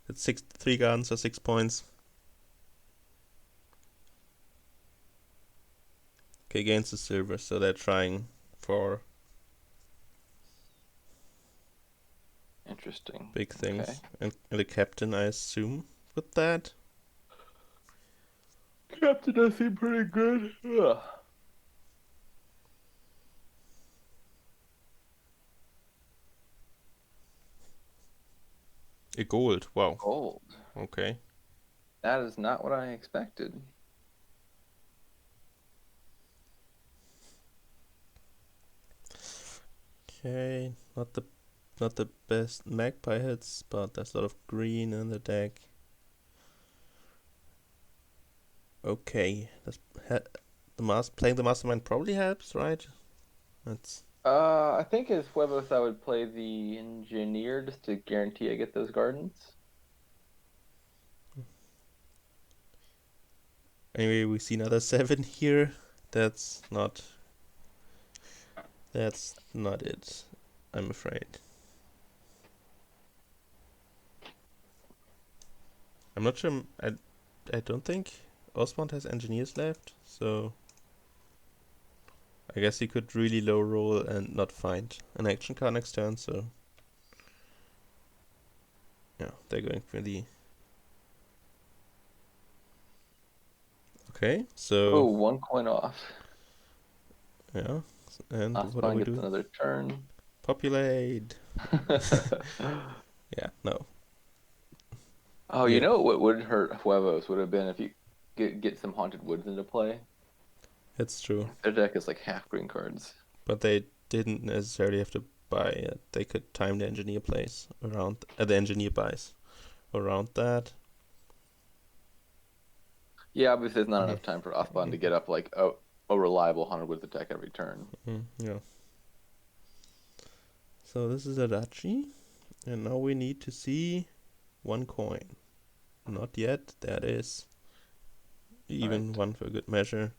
it's 3 guns or 6 points. Okay, against the silver, so they're trying for Interesting. big Okay. things, and the captain, I assume, with that. Captain does seem pretty good. Ugh. A gold. Wow. Gold. Okay. That is not what I expected. Okay. Not the best magpie hits, but there's a lot of green in the deck. Okay. Playing the mastermind probably helps, right? That's I think as Huevos I would play the engineer just to guarantee I get those gardens. anyway. We see another 7 here. That's not. That's not it. I'm afraid. I'm not sure. I don't think ospond has engineers left, so I guess he could really low roll and not find an action card next turn. So yeah, they're going for the. Okay, Oh, so 1 coin off. yeah, and what are Ospon we gets doing? another turn. Populate. Yeah, no. Oh, you Yeah, know what would hurt Huevos would have been if you get some Haunted Woods into play. it's true. Their deck is like half green cards. But they didn't necessarily have to buy it. They could time the engineer plays around the engineer buys around that. Yeah, obviously there's not Mm-hmm. enough time for Ospon to get up like a reliable Haunted Woods attack every turn. Yeah. So this is Adachi, and now we need to see 1 coin. Not yet. That is even Right. one for good measure.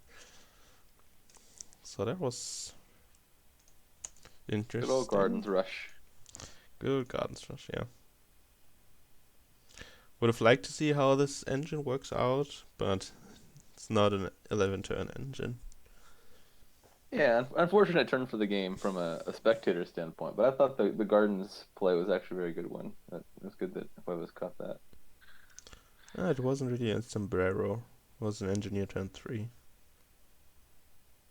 So that was Good old interesting. Gardens Rush. Good Gardens Rush, yeah. Would have liked to see how this engine works out, but it's not an 11 turn engine. Yeah, unfortunate turn for the game from a spectator standpoint, but I thought the Gardens play was actually a very good one. It was good that Huevos caught that. It wasn't really a sombrero. It was an engineer turn 3.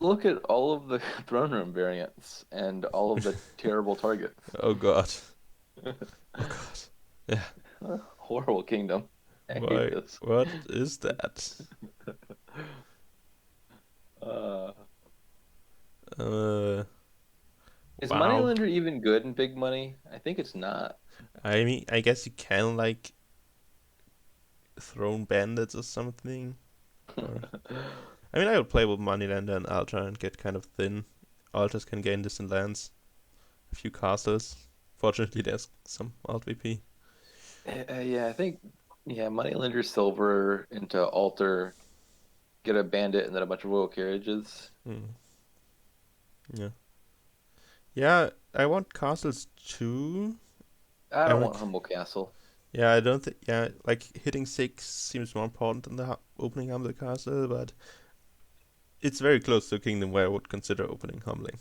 Look at all of the throne room variants and all of the terrible targets. Oh god. Oh god. Yeah. Horrible kingdom. I hate Why? this. What is that? Uh, Uh, is wow. Moneylender even good in big money? I think it's not. I mean, I guess you can like thrown bandits or something. Or I mean, I would play with Moneylender and Ultra and get kind of thin. Altars can gain distant lands, a few castles. Fortunately, there's some alt VP. Yeah, I think Moneylender silver into altar, get a bandit and then a bunch of royal carriages. Mm. Yeah, yeah. I want castles too. I I don't want want. humble castle. Yeah, I don't think. Yeah, like hitting 6 seems more important than the opening Humble Castle, but it's very close to a kingdom where I would consider opening Humbling.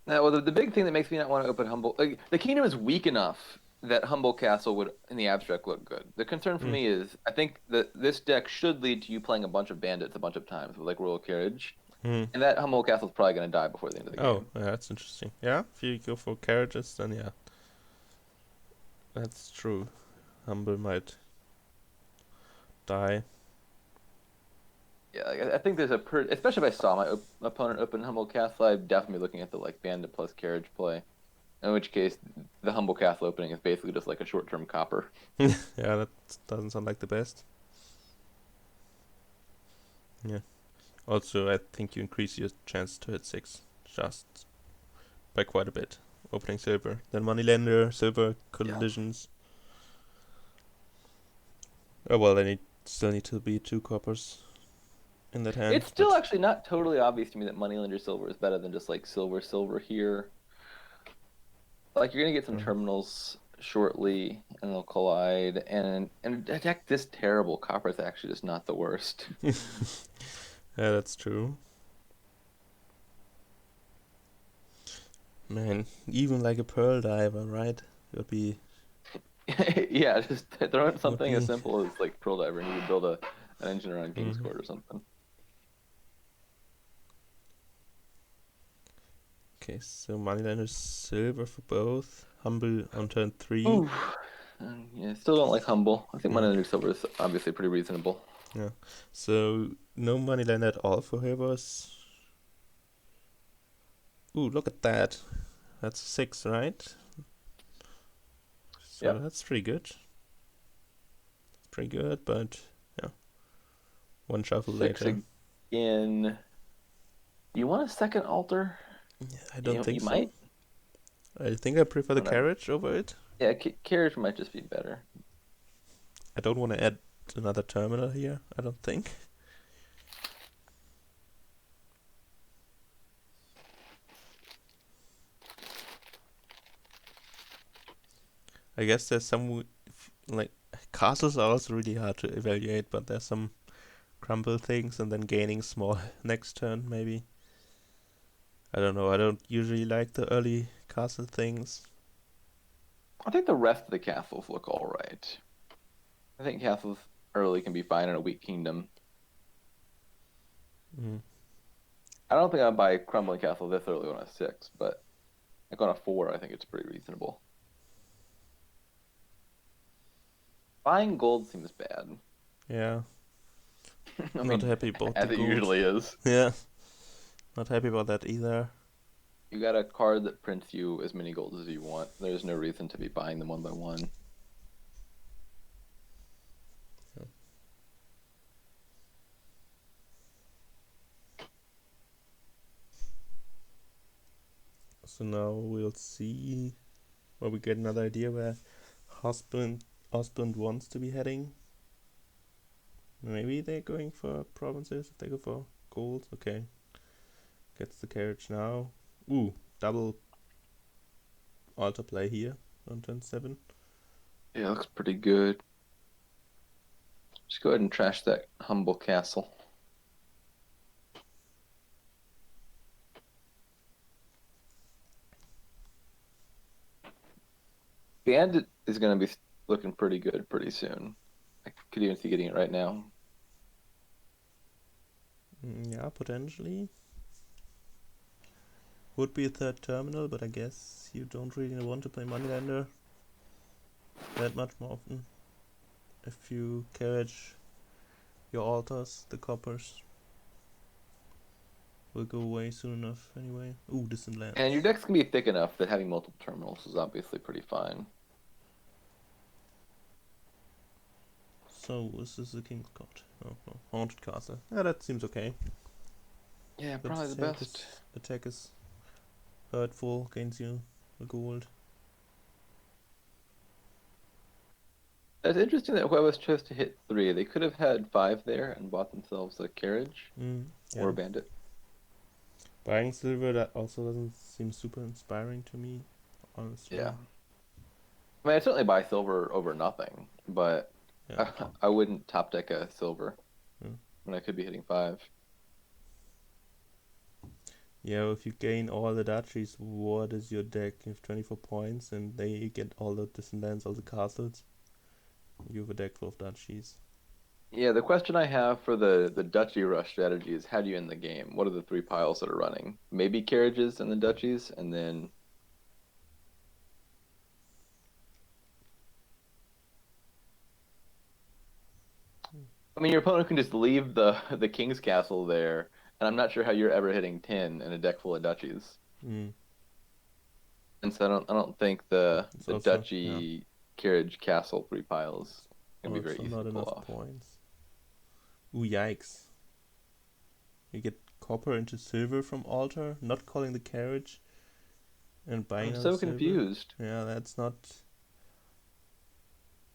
Now, well, the big thing that makes me not want to open humble, like the kingdom is weak enough that humble castle would, in the abstract, look good. The concern for Mm. me is I think that this deck should lead to you playing a bunch of bandits a bunch of times with like royal carriage, Mm. and that humble castle is probably going to die before the end of the Oh, game. yeah, that's interesting. Yeah, if you go for carriages, then yeah, that's true. Humble might die. Yeah, like, I think there's especially if I saw my opponent open humble castle, I'd definitely be looking at the like bandit plus carriage play. In which case, the humble castle opening is basically just like a short-term copper. Yeah, that doesn't sound like the best. Yeah. Also, I think you increase your chance to hit 6 just by quite a bit. Opening silver, then moneylender, silver Yeah. collisions. Oh well, they still need to be 2 coppers in that hand, It's still but actually not totally obvious to me that Moneylender Silver is better than just like Silver Silver here. Like you're gonna get some uh, terminals shortly, and they'll collide. And a deck this terrible, Copper is actually just not the worst. yeah, that's true. Man, even like a pearl diver, right? Would be Yeah, just throw in would something as be. simple as like Pearl Diver, and you can build an engine around King's Mhm. Court or something. Okay, so moneylender silver for both. Humble on turn 3. Ooh. And, yeah, still don't like Humble. I think Yeah, Moneylender Silver is obviously pretty reasonable. yeah. So no moneylender at all for Huevos. Ooh, look at that. That's 6, right? So Yep. that's pretty good. Pretty good, but yeah, one shuffle Six later. again. You want a second altar? I don't You think so. might. I think I prefer the Whatever. carriage over it. Yeah, carriage might just be better. I don't want to add another terminal here, I don't think. I guess there's some like Castles are also really hard to evaluate, but there's some crumble things and then gaining small next turn, maybe. I don't know, I don't usually like the early castle things. I think the rest of the castles look all right. I think castles early can be fine in a weak kingdom. Mm. I don't think I'd buy Crumbling Castle this early on a 6, but like on a 4, I think it's pretty reasonable. Buying gold seems bad. Yeah, I not mean, happy about the as it gold. usually is. Yeah, not happy about that either. You got a card that prints you as many golds as you want. There's no reason to be buying them one by one. Yeah. So now we'll see, well, we get another idea where husband wants to be heading. Maybe they're going for provinces if they go for gold. Okay. Gets the carriage now. Ooh, double altar play here on turn 7. Yeah, it looks pretty good. Just go ahead and trash that humble castle. Bandit is going to be looking pretty good pretty soon. I could even see getting it right now. Yeah, potentially. Would be a third terminal, but I guess you don't really want to play Moneylender that much more often. If you carriage your altars, the coppers will go away soon enough anyway. Ooh, distant lands. And your deck's going to be thick enough that having multiple terminals is obviously pretty fine. So, this is the King's Court. Oh, no. Haunted Castle. Yeah, that seems okay. Yeah, Let's probably the say best. this attack is hurtful, gains you a gold. It's interesting that Huevos chose to hit 3. They could have had 5 there and bought themselves a carriage or Yeah. a bandit. Buying silver, that also doesn't seem super inspiring to me, honestly. Yeah. I mean, I'd certainly buy silver over nothing, but Yeah. I wouldn't top deck a silver Yeah. when I could be hitting 5. Yeah, if you gain all the duchies, what is your deck? You have 24 points and they get all the distant lands, all the castles. You have a deck full of duchies. Yeah, the question I have for the duchy rush strategy is how do you end the game? What are the 3 piles that are running? Maybe carriages and the duchies, and then I mean your opponent can just leave the king's castle there, and I'm not sure how you're ever hitting 10 in a deck full of duchies. Mm. And so I don't think the It's the also, yeah, duchy carriage castle 3 piles can be very also easy not to pull enough off. points. Ooh, yikes. You get copper into silver from altar, not calling the carriage, and buying I'm another so silver. confused. Yeah, that's not.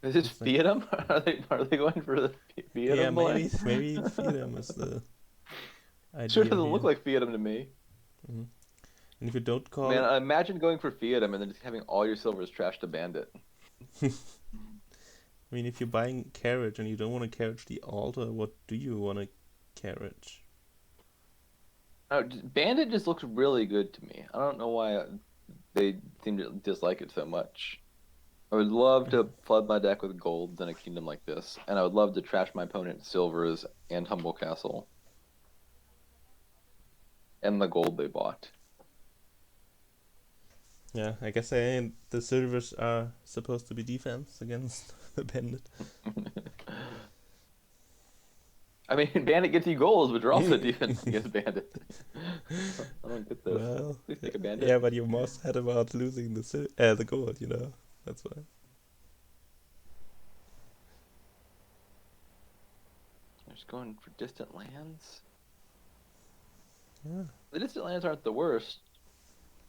Is this It's like, fiat 'em? Are they going for the fiat yeah, 'em maybe play? maybe Freedom is the Sure idea doesn't look here. like fiat 'em to me. Mm. And if you don't call Man, it, imagine going for fiat 'em and then just having all your silvers trashed to bandit. I mean, if you're buying carriage and you don't want to carriage the altar, what do you want to carriage? Oh, bandit just looks really good to me. I don't know why they seem to dislike it so much. I would love to flood my deck with golds in a kingdom like this, and I would love to trash my opponent's silvers and humble castle and the gold they bought. Yeah, I guess the silvers are supposed to be defense against the bandit. I mean, bandit gets you golds, but you're also defense against bandit. I don't get this. Well, Please take a bandit. yeah, but you're more sad about losing the gold, That's why. I'm just going for distant lands. Yeah. The distant lands aren't the worst,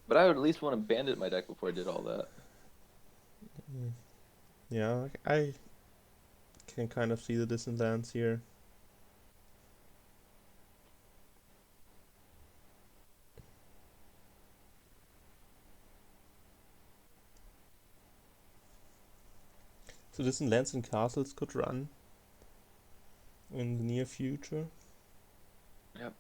but I would at least want to bandit my deck before I did all that. Yeah, I can kind of see the distant lands here. So distant lands and castles could run in the near future. Yep.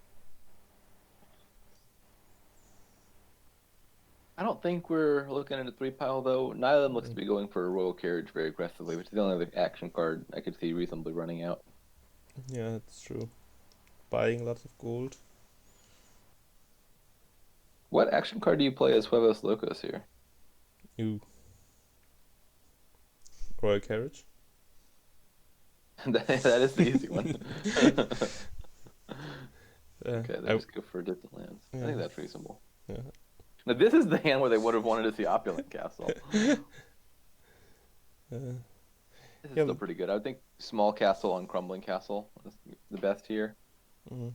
I don't think we're looking at a 3-pile though. Neither of them looks to be going for a royal carriage very aggressively, which is the only other action card I could see reasonably running out. Yeah, that's true. Buying lots of gold. What action card do you play as Huevos Locos here? You royal carriage. That is the easy one. Okay, they I just go for distant lands. I yeah think that's reasonable. yeah. Now this is the hand where they would have wanted to see Opulent Castle. Uh, This is yeah, still pretty good. I would think Small Castle on Crumbling Castle is the best here. mm.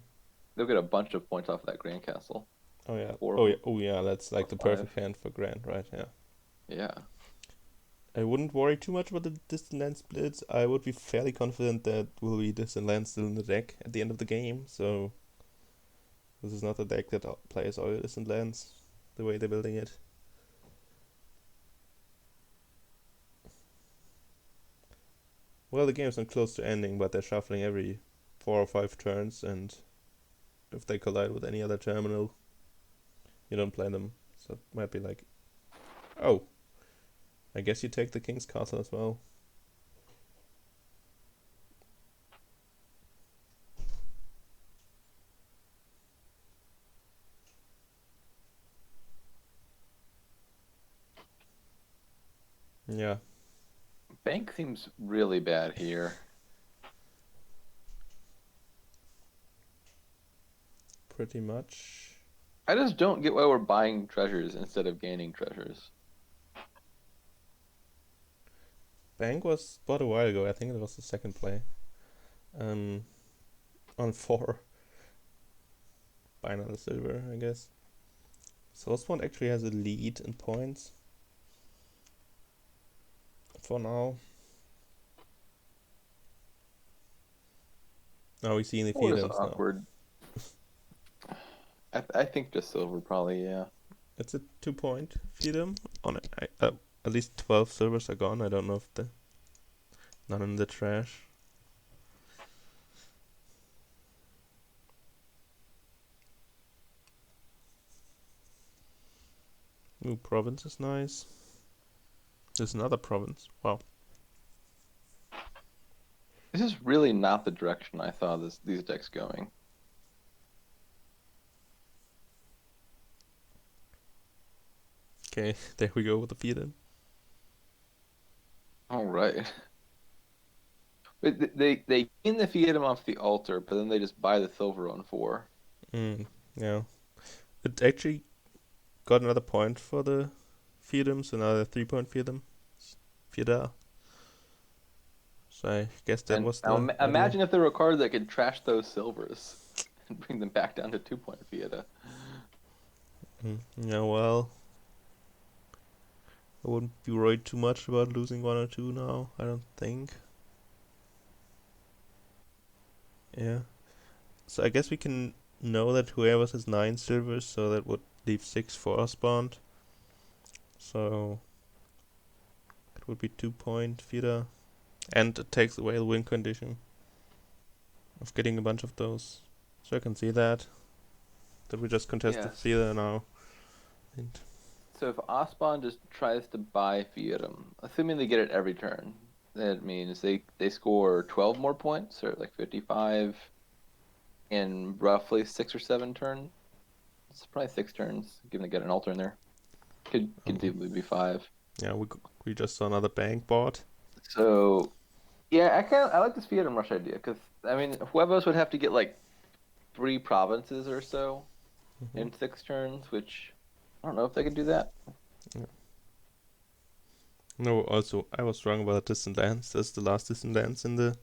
They'll get a bunch of points off of that Grand Castle. Oh yeah. 4 Oh of yeah. them, Oh yeah. That's like or the 5. perfect hand for Grand, right? Yeah. Yeah. I wouldn't worry too much about the distant land splits. I would be fairly confident that will be distant land still in the deck at the end of the game. So this is not a deck that plays all distant lands the way they're building it. Well, the game's not close to ending, but they're shuffling every 4 or 5 turns, and if they collide with any other terminal, you don't play them. So it might be like, oh, I guess you take the King's Castle as well. Yeah, Bank seems really bad here. pretty much. I just don't get why we're buying treasures instead of gaining treasures. Bank was bought a while ago. I think it was the second play. On 4. Buy another silver, I guess. So ospond actually has a lead in points. For now. Now we see in the Or is Fiedums now. awkward. I think just silver probably, yeah. It's a 2-point Fiedum. On it. At least 12 silvers are gone. I don't know if none in the trash. Ooh, province is nice. There's another province. Wow. This is really not the direction I thought these decks going. Okay, there we go with the Fiedum. All right. But they gain the Fiat off the altar, but then they just buy the silver on 4. Yeah. It actually got another point for the Fiedums, another 3-point Fiedum. Fieda. So I guess that And was now the imagine if there were a card that could trash those silvers and bring them back down to 2-point Fiat. Yeah, well, I wouldn't be worried too much about losing 1 or 2 now, I don't think. Yeah. So I guess we can know that Huevos has 9 silvers, so that would leave 6 for ospond. So it would be 2-point Fieda. And it takes away the win condition of getting a bunch of those. So I can see that we just contest the Yes. Fieda now. And So if Ospon just tries to buy Fiatum, assuming they get it every turn, that means they score 12 more points, or like 55 in roughly 6 or 7 turns. It's probably 6 turns, given they get an altar in there. Could conceivably be 5. yeah, we just saw another bank bot. So yeah, I like this Fiatum Rush idea, because I mean Huevos would have to get like 3 provinces or so in 6 turns, which I don't know if they could do that. Yeah. No, also I was wrong about the distant lands. That's the last distant lands in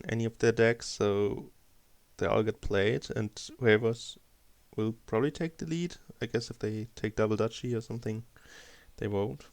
any of their decks, so they all get played, and Huevos will probably take the lead. I guess if they take double duchy or something, they won't.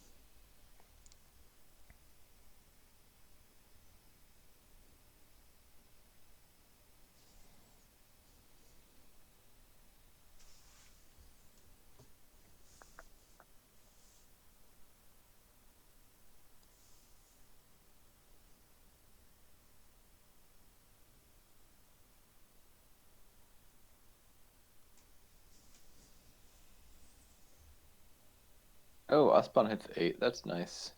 Oh, ospond hits 8. That's nice.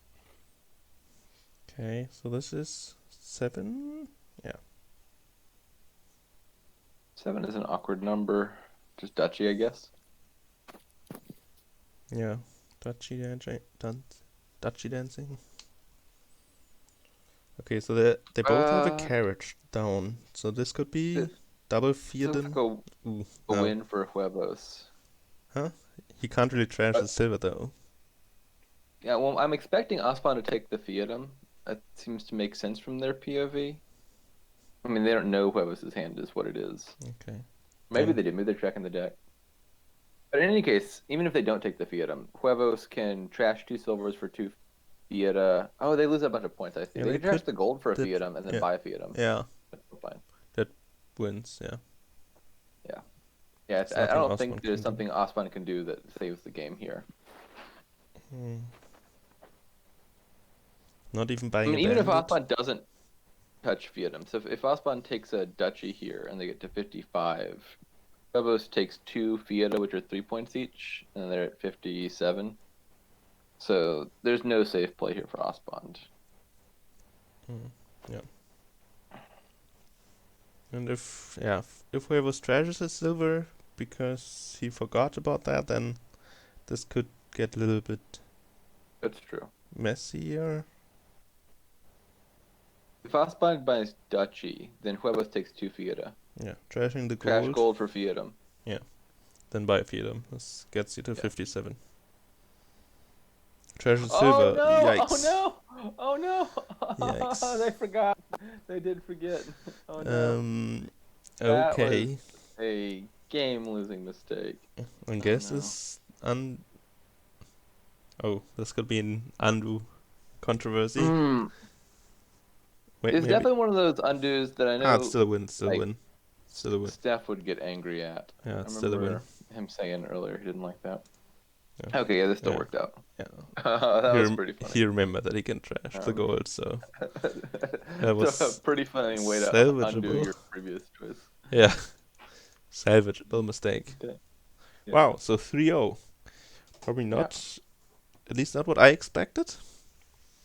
Okay, so this is 7. Yeah. 7 is an awkward number. Just Dutchy, I guess. Yeah. Dutchy dancing. Okay, so they both have a Uh, carriage down. So this could be this, double this looks Theoden. like Ooh, a no. win for Huevos. Huh? He can't really trash Uh, the silver though. yeah, well, I'm expecting ospond to take the Fiatum. That seems to make sense from their POV. I mean, they don't know Huevos' hand is what it is. Okay. Maybe Then they do. Maybe they're tracking the deck. But in any case, even if they don't take the Fiatum, Huevos can trash 2 silvers for 2 Fiat. Oh, they lose a bunch of points, I see. yeah, They they can trash could the gold for a that Fiatum and then yeah. buy a Fiatum. Yeah. That's fine. That wins, yeah. Yeah. Yeah, It's I nothing don't Osman think there's can do. something ospond can do that saves the game here. Hmm. Not even I buying a mean, even if bandit. ospond doesn't touch Fiatum, so if ospond takes a duchy here and they get to 55, Huevos takes 2 Fiat, which are 3 points each, and they're at 57. So there's no safe play here for ospond. Yeah. And if Huevos trashes his silver because he forgot about that, then this could get a little bit That's true. messier. If ospond buys duchy, then Huevos takes 2 Fiat. Yeah, trashing the Trash gold. gold for Fiatum. Yeah, then buy a Fiatum. This gets you to Yeah. 57. Trashes Oh silver. no! Oh Yikes. no! Oh no! They Yikes. forgot. They did forget. Oh no. Um. That was Okay. a game-losing mistake. I Oh guess no. this Oh, this could be an undo controversy. Mm. Wait, It's maybe. definitely one of those undos that I It's know still a win. Still a like win. Still a win. Steph would get angry at. Yeah, I it's still a win. remember him saying earlier he didn't like that. Yeah. Okay, yeah, this still Yeah. worked out. Yeah. That was pretty funny. He remembered that he can trash the Um, gold, so that so a was pretty funny way to undo salvageable. your previous choice. Yeah, salvageable mistake. Okay. Yeah. Wow, so 3-0. Probably Yeah. not, at least not what I expected.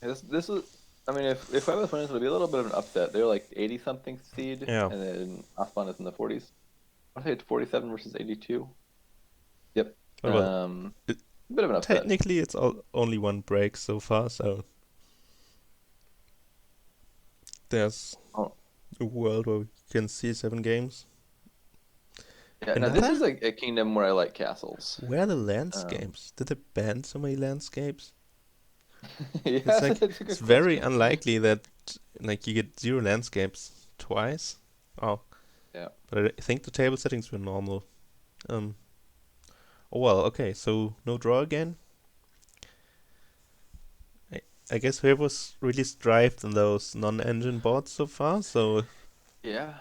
This was. I mean, if Huevos wins, it'll be a little bit of an upset. They're like 80 something seed, Yeah. and then Aspan is in the 40s. I think it's 47 versus 82. Yep. Well, it, A bit of an upset. technically it's only one break so far, so there's Oh. a world where we can see 7 games. Yeah. Now this is a kingdom where I like castles. Where are the landscapes? Did they ban so many landscapes? Yeah, It's like that's a it's good very question. unlikely that like you get 0 landscapes twice. Oh, Yeah. but I think the table settings were normal. Um. Oh well, okay. So no draw again. I guess Huevos really strived in those non-engine boards so far. So Yeah.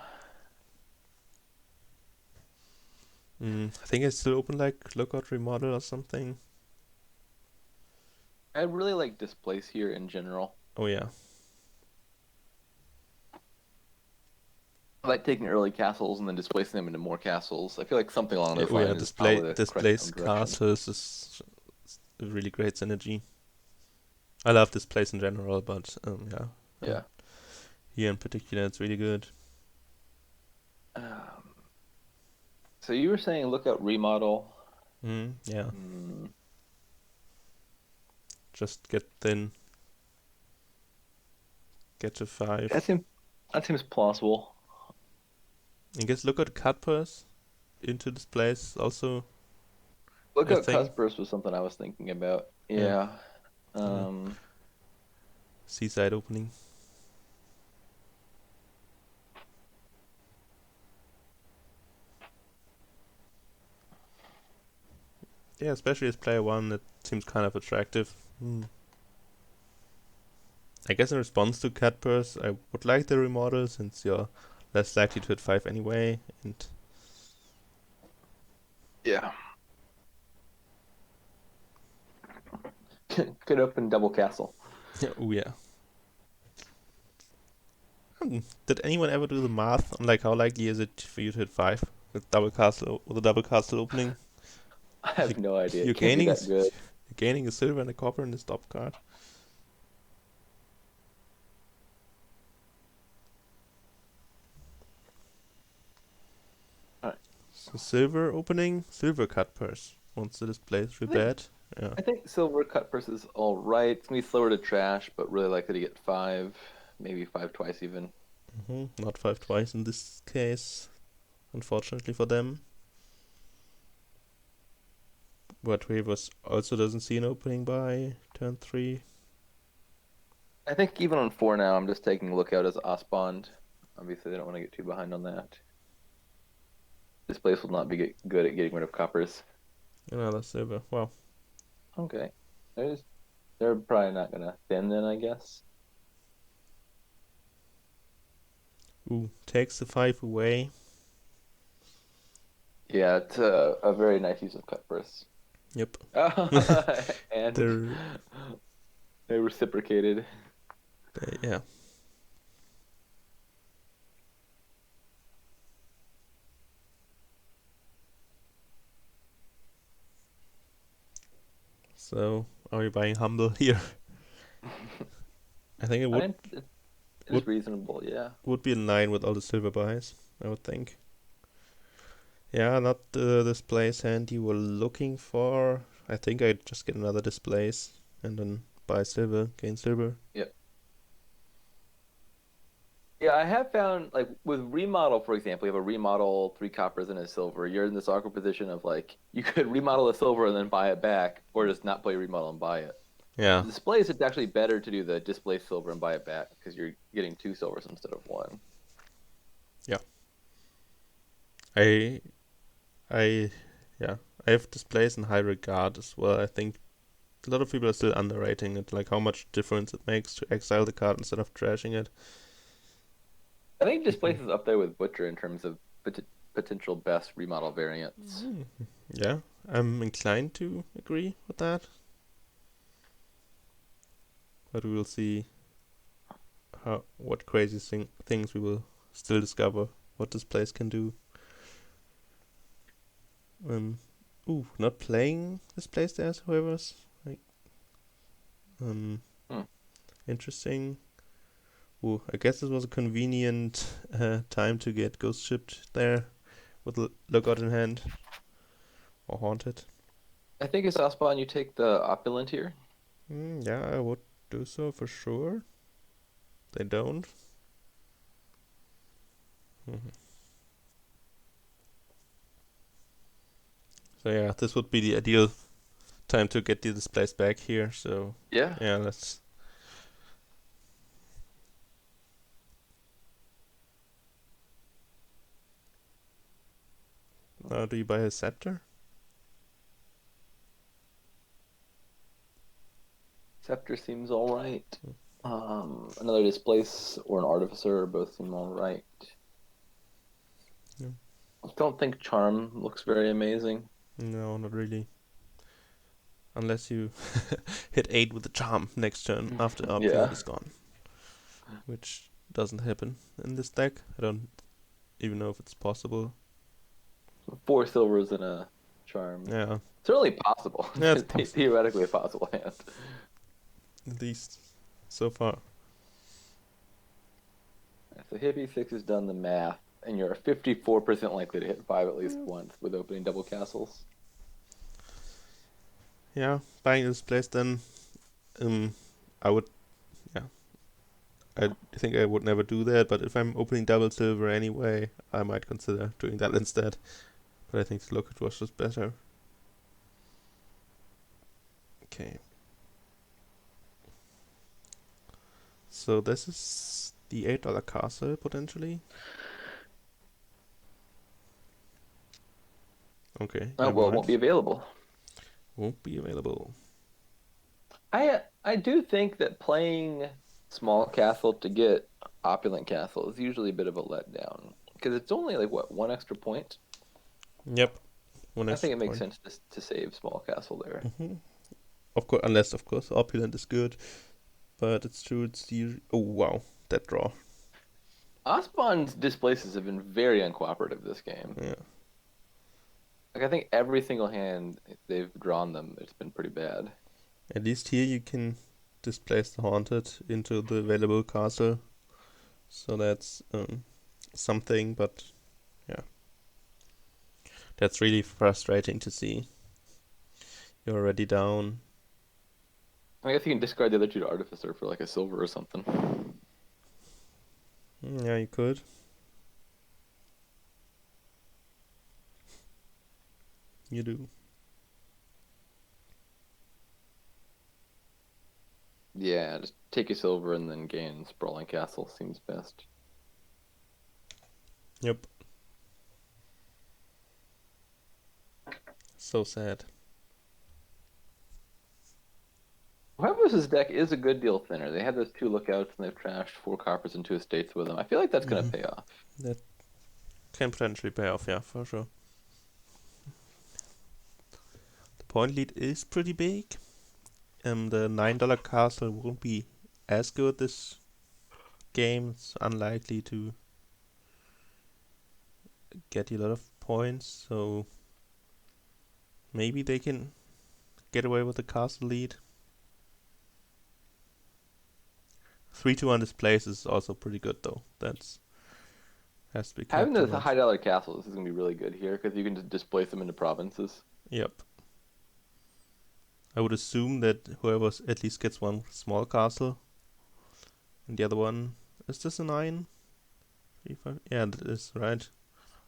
I think I still open like Lookout Remodel or something. I really like displace here in general. Oh yeah. I like taking early castles and then displacing them into more castles. I feel like something along those Oh yeah. lines is probably the correct Displaced direction. castles is a really great synergy. I love displace in general, but yeah. Yeah. Here in particular, it's really good. Um, so you were saying look out remodel. Yeah. Mm, Just get thin. Get to 5. that seems plausible. I guess look at cut purse into this place also Look a out thing. Cuspers was something I was thinking about. Yeah. Yeah. Um, Seaside opening. Yeah, especially as player 1, it seems kind of attractive. I guess in response to cut purse, I would like the remodel since you're less likely to hit 5 anyway, and yeah. Could open double castle. oh yeah. Did anyone ever do the math on like how likely is it for you to hit 5 with a double castle opening? I have You- no idea. You're It can't be gaining that good. gaining a silver and a copper in the stop card. Alright. So silver opening, silver cut purse. Once the display is really bad. Yeah. I think silver cut purse is all right. It's gonna be slower to trash, but really likely to get 5, maybe 5 twice even. Not 5 twice in this case, unfortunately for them. But Huevos also doesn't see an opening by turn 3. I think even on 4 now, I'm just taking lookout as ospond. Obviously, they don't want to get too behind on that. This place will not be good at getting rid of coppers. Another silver. Wow. Okay. They're probably not gonna thin then, I guess. Ooh, takes the 5 away. Yeah, it's a very nice use of cut purse. Yep. And They're, they reciprocated. yeah. So, are we buying humble here? I think it would It is would reasonable, yeah. would be in line with all the silver buys, I would think. Yeah, not the displays hand you were looking for. I think I'd just get another displays and then buy silver, gain silver. Yep. Yeah, I have found like with remodel, for example, you have a remodel, 3 coppers and a silver. You're in this awkward position of like you could remodel a silver and then buy it back, or just not play remodel and buy it. Yeah, The displays, it's actually better to do the display silver and buy it back because you're getting 2 silvers instead of 1. yeah. I, I, yeah. I have displays in high regard as well. I think a lot of people are still underrating it, like how much difference it makes to exile the card instead of trashing it. I think displays is up there with Butcher in terms of potential best remodel variants. Yeah, I'm inclined to agree with that. But we will see what crazy things we will still discover what this place can do. Not playing this place as Huevos. Like, Hmm. interesting. Ooh, I guess this was a convenient time to get ghost shipped there with lookout in hand or haunted. I think it's Ospawn you take the opulent here. Yeah, I would do so for sure. They don't. Mhm. So yeah, this would be the ideal time to get the displays back here. So Yeah. yeah, let's. Do you buy a scepter? Scepter seems all right. Another displace or an artificer both seem all right. Yeah. I don't think charm looks very amazing. No, not really. Unless you hit 8 with the charm next turn after Yeah. opulent is gone. Which doesn't happen in this deck. I don't even know if it's possible. 4 silvers and a charm. Yeah, Certainly possible. yeah, it's It's possible. theoretically a possible hand. At least so far. So Hippie 6 has done the math, and you're 54% likely to hit 5 at least once with opening double castles. Yeah, buying this place then. I would. Yeah, I think I would never do that. But if I'm opening double silver anyway, I might consider doing that instead. But I think the look was just better. Okay. So this is the $8 castle potentially. Okay. Oh, well, it won't be available. Won't be available. I do think that playing small castle to get opulent castle is usually a bit of a letdown because it's only like what 1 extra point. Yep. One I extra think it makes point. sense to save small castle there. Of course, unless of course opulent is good, but it's true. It's the oh wow that draw. Osbond's displaces have been very uncooperative this game. Yeah. Like I think every single hand they've drawn them, it's been pretty bad. At least here you can displace the Haunted into the available castle. So that's something, but yeah. That's really frustrating to see. You're already down. I guess you can discard the other two to Artificer for like a silver or something. Yeah, you could. You do. Yeah, just take a silver and then gain Sprawling Castle seems best. Yep. So sad. Huevos' deck is a good deal thinner. They had those two lookouts and they've trashed 4 coppers and 2 estates with them. I feel like that's going to pay off. That can potentially pay off, yeah, for sure. The point lead is pretty big. The $9 castle won't be as good this game. It's unlikely to get you a lot of points, so maybe they can get away with the castle lead. 3-2 on displays is also pretty good though. That's has to be Having kept in those mind. high-dollar castles is going to be really good here because you can just displace them into provinces. Yep. I would assume that whoever at least gets one small castle, and the other one is this a 9? 3, 5? Yeah, that is right.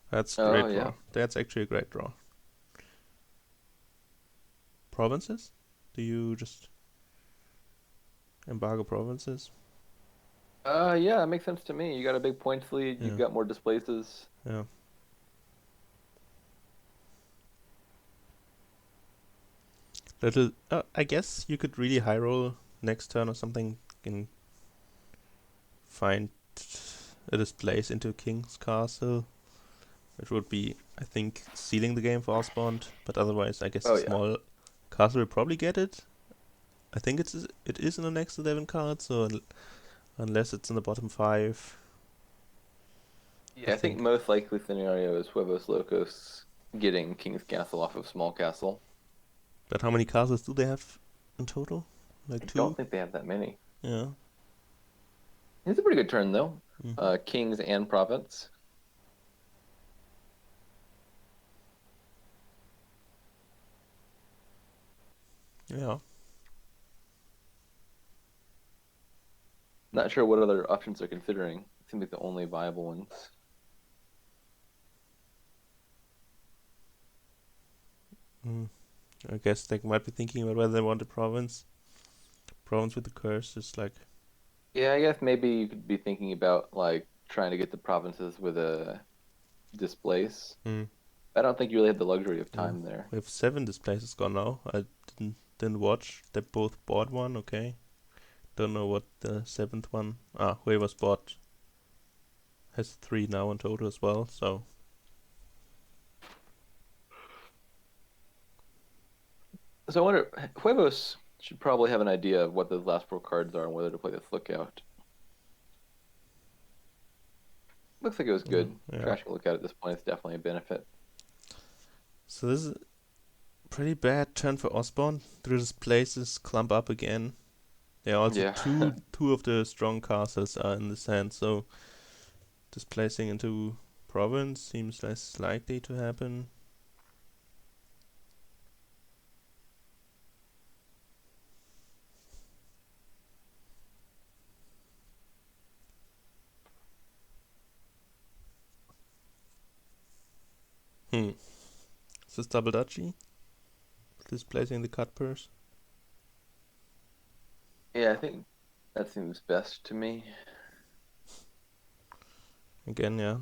That's a Oh, great yeah. draw. That's actually a great draw. Provinces? Do you just embargo provinces? Yeah, that makes sense to me. You got a big points lead. Yeah. You've got more displaces. Yeah. Little. I guess you could really high roll next turn or something and find a displace into King's Castle, which would be, I think, sealing the game for ospond. But otherwise, I guess Oh, a yeah. small castle will probably get it. I think it is in the next 11 cards, so unless it's in the bottom 5. Yeah, I think most likely scenario is Huevos Locos getting King's Castle off of Small Castle. But how many castles do they have in total? Like I 2? don't think they have that many. Yeah. It's a pretty good turn, though. Mm-hmm. Kings and Province. Yeah. Not sure what other options they're considering. It seems like the only viable ones. I guess they might be thinking about whether they want a province. Province with the curse is like. Yeah, I guess maybe you could be thinking about like trying to get the provinces with a displace. Mm, I don't think you really have the luxury of yeah. time there. We have 7 displaces gone now. I didn't watch. They both bought one. Okay. Don't know what the 7th one. Huevos bought. Has 3 now in total as well. So. So I wonder, Huevos should probably have an idea of what those last 4 cards are and whether to play this lookout. Looks like it was good. Yeah. Trashing a lookout at this point is definitely a benefit. So this is a pretty bad turn for ospond. 3 displaces clump up again. There are also Yeah. two of the strong castles are in this hand, so displacing into province seems less likely to happen. Is this double dutchy? Displacing the cut purse? Yeah, I think that seems best to me. Again, yeah.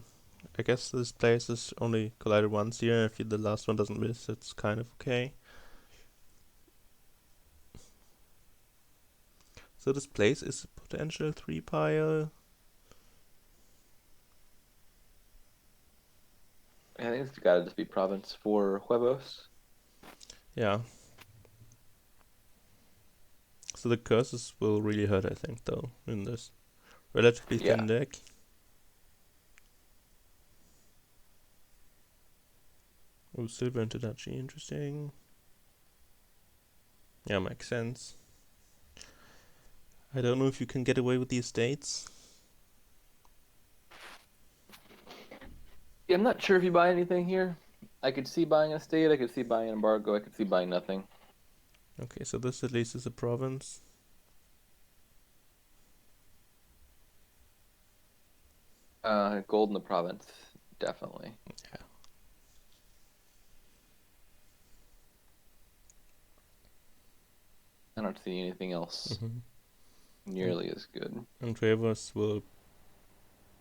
I guess this place is only collided once here. If the last one doesn't miss, it's kind of okay. So this place is a potential 3 pile. I think it's got to just be province for Huevos. Yeah. So the curses will really hurt, I think, though, in this relatively thin deck. Oh, silver into Dutchy, interesting. Yeah, makes sense. I don't know if you can get away with the estates. Yeah, I'm not sure if you buy anything here. I could see buying a state, I could see buying an embargo, I could see buying nothing. Okay, so this at least is a province. Gold in the province, definitely. Yeah. I don't see anything else Mm-hmm. nearly as good. And Huevos will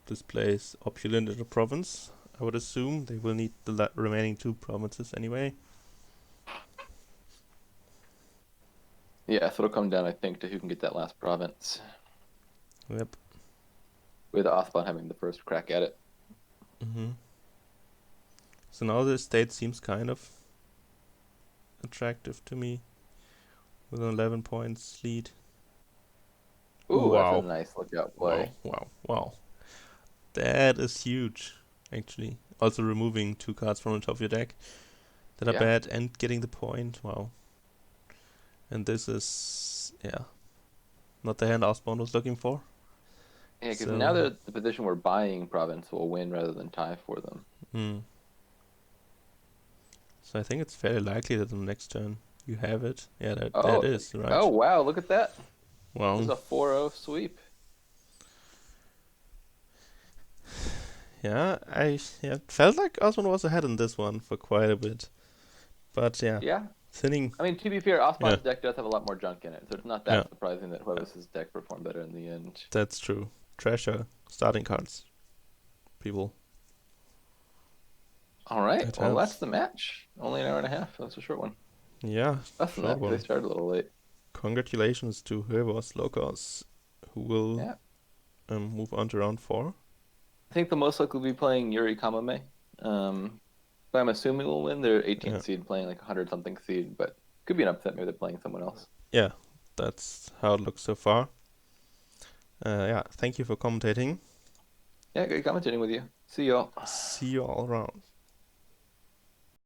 displace opulent in the province. I would assume they will need the remaining 2 provinces anyway. Yeah, so it'll come down, I think, to who can get that last province, Yep. with ospond having the first crack at it. Mm-hmm. So now the estate seems kind of attractive to me, with an 11 points lead. Ooh, that's a Wow. nice lookout Wow. play. Wow. Wow. That is huge, actually. Also removing 2 cards from the top of your deck that are Yeah. bad and getting the point. Wow. And this is, yeah, not the hand Osborne was looking for. Yeah, because now So, they're at the position where buying province will win rather than tie for them. so I think it's fairly likely that on the next turn you have it. Yeah, that Oh, is right. oh wow, look at that. This is Well, a 4-0 sweep. yeah, it felt like Osborne was ahead in this one for quite a bit. But yeah, Yeah. thinning. I mean, to be fair, Yeah, Ospond's deck does have a lot more junk in it, so it's not yeah, that surprising that Huevos' deck performed better in the end. that's true. Treasure starting cards, people. All right, It well, that's helps. the match. Only an hour and a half. That's a short one. Yeah, Less than short that because one. they started a little late. Congratulations to Huevos Locos, who will Yeah. move on to round 4. I think they'll most likely be playing Yuri Kamame. But I'm assuming we'll win. They're 18th Yeah, seed playing like 100 something seed, but could be an upset. Maybe they're playing someone else. yeah, that's how it looks so far. Yeah, thank you for commentating. Yeah, good commentating with you. See y'all. See you all around.